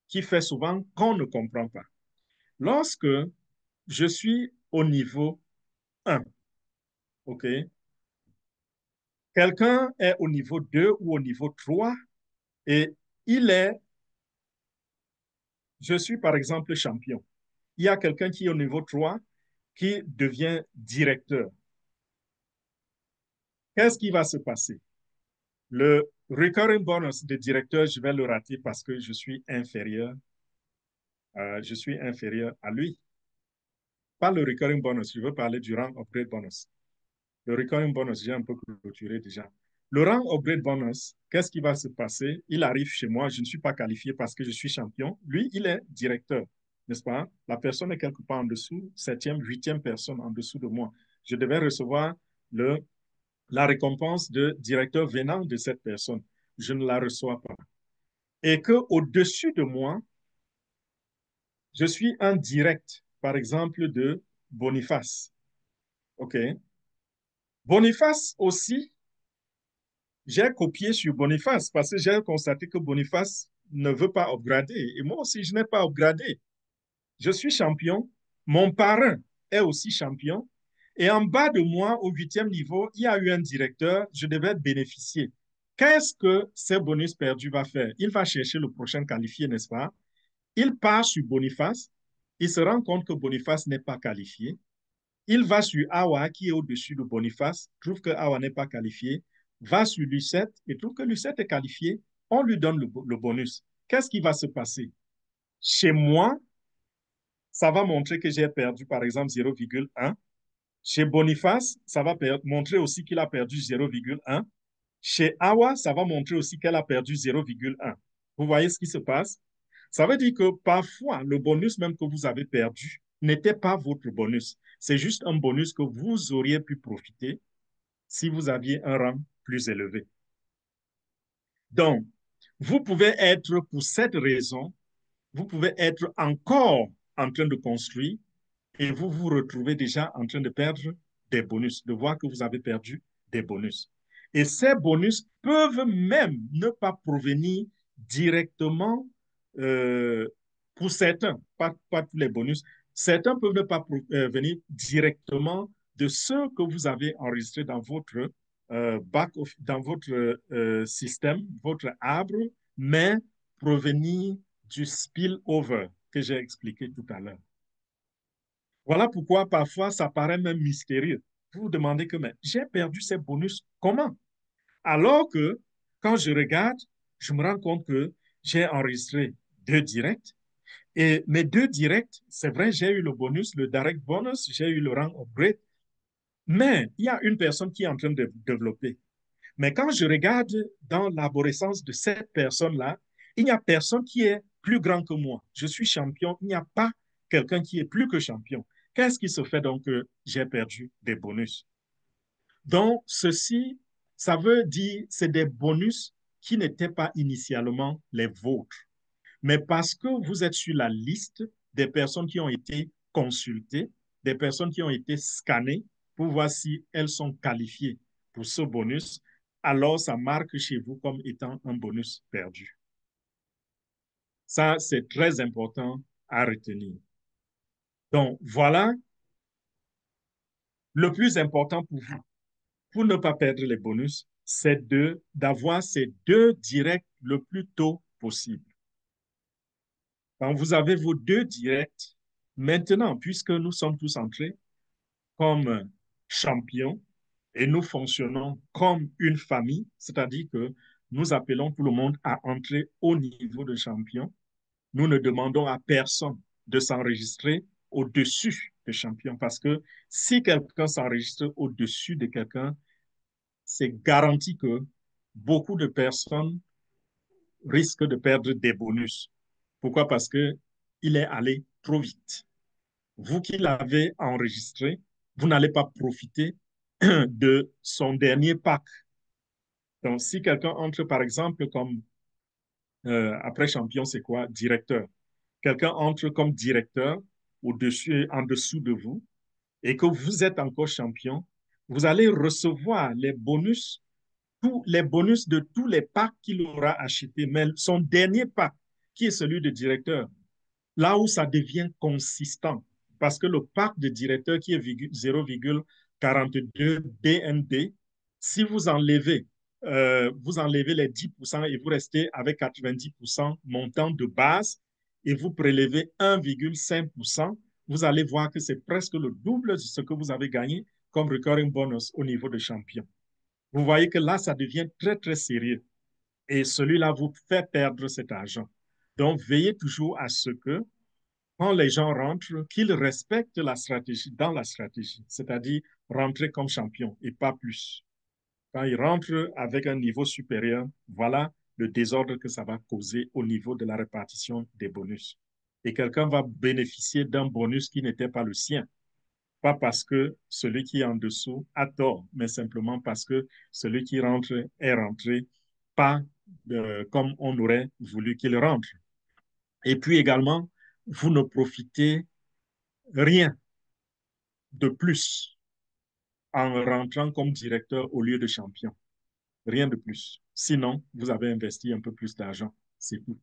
Speaker 1: qui fait souvent qu'on ne comprend pas. Lorsque je suis au niveau 1, OK, quelqu'un est au niveau 2 ou au niveau 3 et je suis par exemple champion. Il y a quelqu'un qui est au niveau 3 qui devient directeur. Qu'est-ce qui va se passer? Le recurring bonus de directeur, je vais le rater parce que je suis inférieur à lui. Pas le recurring bonus, je veux parler du rang upgrade bonus. Le recurring bonus, j'ai un peu clôturé déjà. Le rang upgrade bonus, qu'est-ce qui va se passer? Il arrive chez moi, je ne suis pas qualifié parce que je suis champion. Lui, il est directeur, n'est-ce pas? La personne est quelque part en dessous, septième, huitième personne en dessous de moi. Je devais recevoir la récompense de directeur venant de cette personne. Je ne la reçois pas. Et qu'au-dessus de moi, je suis un direct, par exemple, de Boniface. OK? Boniface aussi, j'ai copié sur Boniface parce que j'ai constaté que Boniface ne veut pas upgrader. Et moi aussi, je n'ai pas upgradé. Je suis champion. Mon parrain est aussi champion. Et en bas de moi, au huitième niveau, il y a eu un directeur. Je devais bénéficier. Qu'est-ce que ce bonus perdu va faire? Il va chercher le prochain qualifié, n'est-ce pas? Il part sur Boniface. Il se rend compte que Boniface n'est pas qualifié. Il va sur Awa, qui est au-dessus de Boniface, trouve que Awa n'est pas qualifié, va sur Lucette et trouve que Lucette est qualifié. On lui donne le bonus. Qu'est-ce qui va se passer? Chez moi, ça va montrer que j'ai perdu, par exemple, 0,1. Chez Boniface, ça va montrer aussi qu'il a perdu 0,1. Chez Awa, ça va montrer aussi qu'elle a perdu 0,1. Vous voyez ce qui se passe? Ça veut dire que parfois, le bonus même que vous avez perdu n'était pas votre bonus. C'est juste un bonus que vous auriez pu profiter si vous aviez un rang plus élevé. Donc, vous pouvez être, pour cette raison, vous pouvez être encore en train de construire et vous vous retrouvez déjà en train de perdre des bonus, de voir que vous avez perdu des bonus. Et ces bonus peuvent même ne pas provenir directement, pour certains, pas tous les bonus, certains peuvent ne pas venir directement de ceux que vous avez enregistrés dans votre dans votre système, votre arbre, mais provenir du spillover que j'ai expliqué tout à l'heure. Voilà pourquoi parfois ça paraît même mystérieux. Vous vous demandez que, mais j'ai perdu ces bonus, comment? Alors que quand je regarde, je me rends compte que j'ai enregistré 2 directs et mes 2 directs, c'est vrai, j'ai eu le bonus, le direct bonus, j'ai eu le rang upgrade, mais il y a une personne qui est en train de développer. Mais quand je regarde dans l'arborescence de cette personne-là, il n'y a personne qui est plus grand que moi. Je suis champion, il n'y a pas quelqu'un qui est plus que champion. Qu'est-ce qui se fait donc que j'ai perdu des bonus? Donc, ceci, ça veut dire c'est des bonus qui n'étaient pas initialement les vôtres. Mais parce que vous êtes sur la liste des personnes qui ont été consultées, des personnes qui ont été scannées pour voir si elles sont qualifiées pour ce bonus, alors ça marque chez vous comme étant un bonus perdu. Ça, c'est très important à retenir. Donc, voilà le plus important pour vous, pour ne pas perdre les bonus, c'est d'avoir ces 2 directs le plus tôt possible. Quand vous avez vos 2 directs, maintenant, puisque nous sommes tous entrés comme champions et nous fonctionnons comme une famille, c'est-à-dire que nous appelons tout le monde à entrer au niveau de champion, nous ne demandons à personne de s'enregistrer au-dessus de champion parce que si quelqu'un s'enregistre au-dessus de quelqu'un, c'est garanti que beaucoup de personnes risquent de perdre des bonus. Pourquoi? Parce qu'il est allé trop vite. Vous qui l'avez enregistré, vous n'allez pas profiter de son dernier pack. Donc, si quelqu'un entre, par exemple, comme après champion, c'est quoi? Directeur. Quelqu'un entre comme directeur au-dessus, en dessous de vous, et que vous êtes encore champion, vous allez recevoir les bonus, tous les bonus de tous les packs qu'il aura achetés. Mais son dernier pack, qui est celui de directeur, là où ça devient consistant, parce que le pack de directeur qui est 0,42 BNB, si vous enlevez les 10% et vous restez avec 90% montant de base et vous prélevez 1,5%, vous allez voir que c'est presque le double de ce que vous avez gagné comme recurring bonus au niveau de champion. Vous voyez que là, ça devient très, très sérieux. Et celui-là vous fait perdre cet argent. Donc, veillez toujours à ce que quand les gens rentrent, qu'ils respectent la stratégie dans la stratégie, c'est-à-dire rentrer comme champion et pas plus. Quand ils rentrent avec un niveau supérieur, voilà le désordre que ça va causer au niveau de la répartition des bonus. Et quelqu'un va bénéficier d'un bonus qui n'était pas le sien. Pas parce que celui qui est en dessous a tort, mais simplement parce que celui qui rentre est rentré pas comme on aurait voulu qu'il rentre. Et puis également, vous ne profitez rien de plus en rentrant comme directeur au lieu de champion. Rien de plus. Sinon, vous avez investi un peu plus d'argent. C'est tout.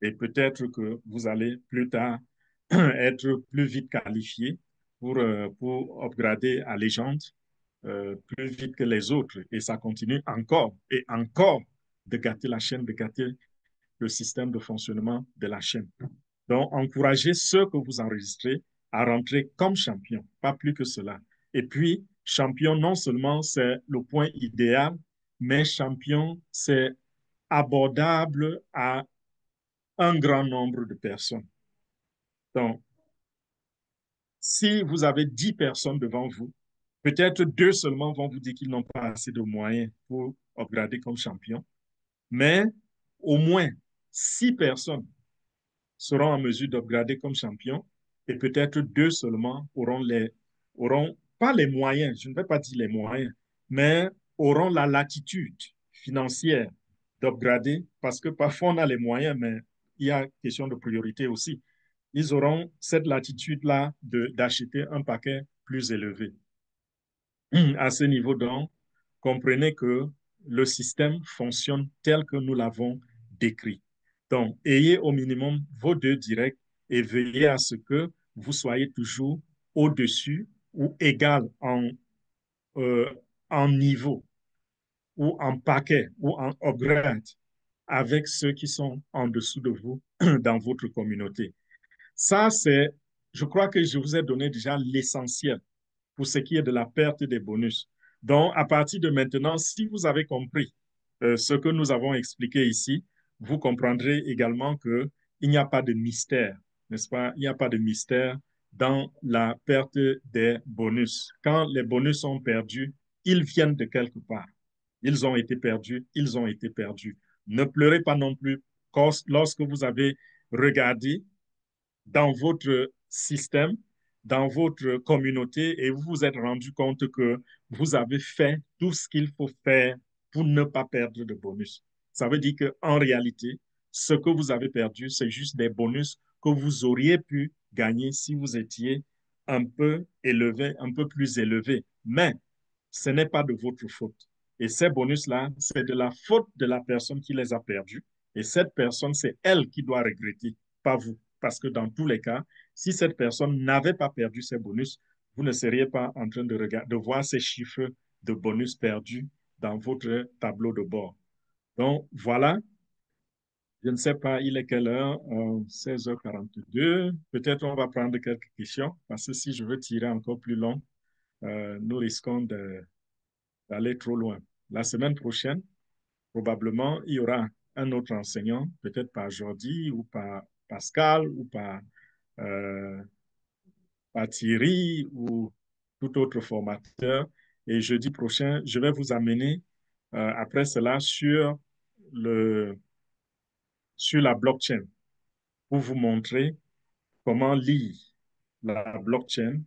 Speaker 1: Et peut-être que vous allez plus tard être plus vite qualifié pour upgrader à légende plus vite que les autres. Et ça continue encore et encore de gâter la chaîne, de gâter le système de fonctionnement de la chaîne. Donc, encouragez ceux que vous enregistrez à rentrer comme champion, pas plus que cela. Et puis, champion, non seulement c'est le point idéal, mais champion, c'est abordable à un grand nombre de personnes. Donc, si vous avez 10 personnes devant vous, peut-être 2 seulement vont vous dire qu'ils n'ont pas assez de moyens pour upgrader comme champion, mais au moins 6 personnes seront en mesure d'upgrader comme champion et peut-être 2 seulement auront pas les moyens, je ne vais pas dire les moyens, mais auront la latitude financière d'upgrader parce que parfois on a les moyens, mais il y a question de priorité aussi. Ils auront cette latitude-là d'acheter un paquet plus élevé. À ce niveau, donc, comprenez que le système fonctionne tel que nous l'avons décrit. Donc, ayez au minimum vos 2 directs et veillez à ce que vous soyez toujours au-dessus ou égal euh, en niveau ou en paquet ou en upgrade avec ceux qui sont en dessous de vous dans votre communauté. Ça, je crois que je vous ai donné déjà l'essentiel pour ce qui est de la perte des bonus. Donc, à partir de maintenant, si vous avez compris ce que nous avons expliqué ici, vous comprendrez également qu'il n'y a pas de mystère, n'est-ce pas? Il n'y a pas de mystère dans la perte des bonus. Quand les bonus sont perdus, ils viennent de quelque part. Ils ont été perdus, ils ont été perdus. Ne pleurez pas non plus lorsque vous avez regardé dans votre système, dans votre communauté et vous vous êtes rendu compte que vous avez fait tout ce qu'il faut faire pour ne pas perdre de bonus. Ça veut dire qu'en réalité, ce que vous avez perdu, c'est juste des bonus que vous auriez pu gagner si vous étiez un peu élevé, un peu plus élevé. Mais ce n'est pas de votre faute. Et ces bonus-là, c'est de la faute de la personne qui les a perdus Et cette personne, c'est elle qui doit regretter, pas vous. Parce que dans tous les cas, si cette personne n'avait pas perdu ses bonus, vous ne seriez pas en train de voir ces chiffres de bonus perdus dans votre tableau de bord. Donc, voilà. Je ne sais pas, il est quelle heure? 16h42. Peut-être on va prendre quelques questions, parce que si je veux tirer encore plus long, nous risquons d'aller trop loin. La semaine prochaine, probablement, il y aura un autre enseignant, peut-être par Jordi ou par Pascal ou euh, par Thierry ou tout autre formateur. Et jeudi prochain, je vais vous amener après cela le, sur la blockchain pour vous montrer comment lire la blockchain,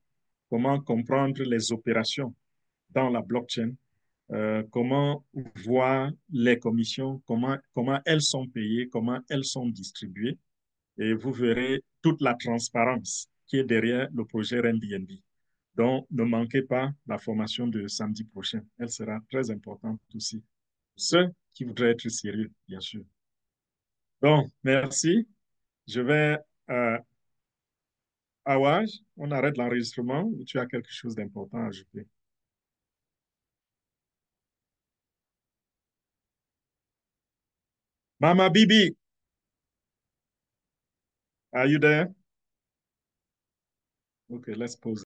Speaker 1: comment comprendre les opérations dans la blockchain, comment voir les commissions, comment elles sont payées, comment elles sont distribuées. Et vous verrez toute la transparence qui est derrière le projet RenBNB. Donc, ne manquez pas la formation de samedi prochain. Elle sera très importante aussi. Ceux qui voudraient être sérieux, bien sûr. Donc, merci. Je vais Awaj, on arrête l'enregistrement ou tu as quelque chose d'important à ajouter? Mama Bibi, are you there? Okay, let's pause.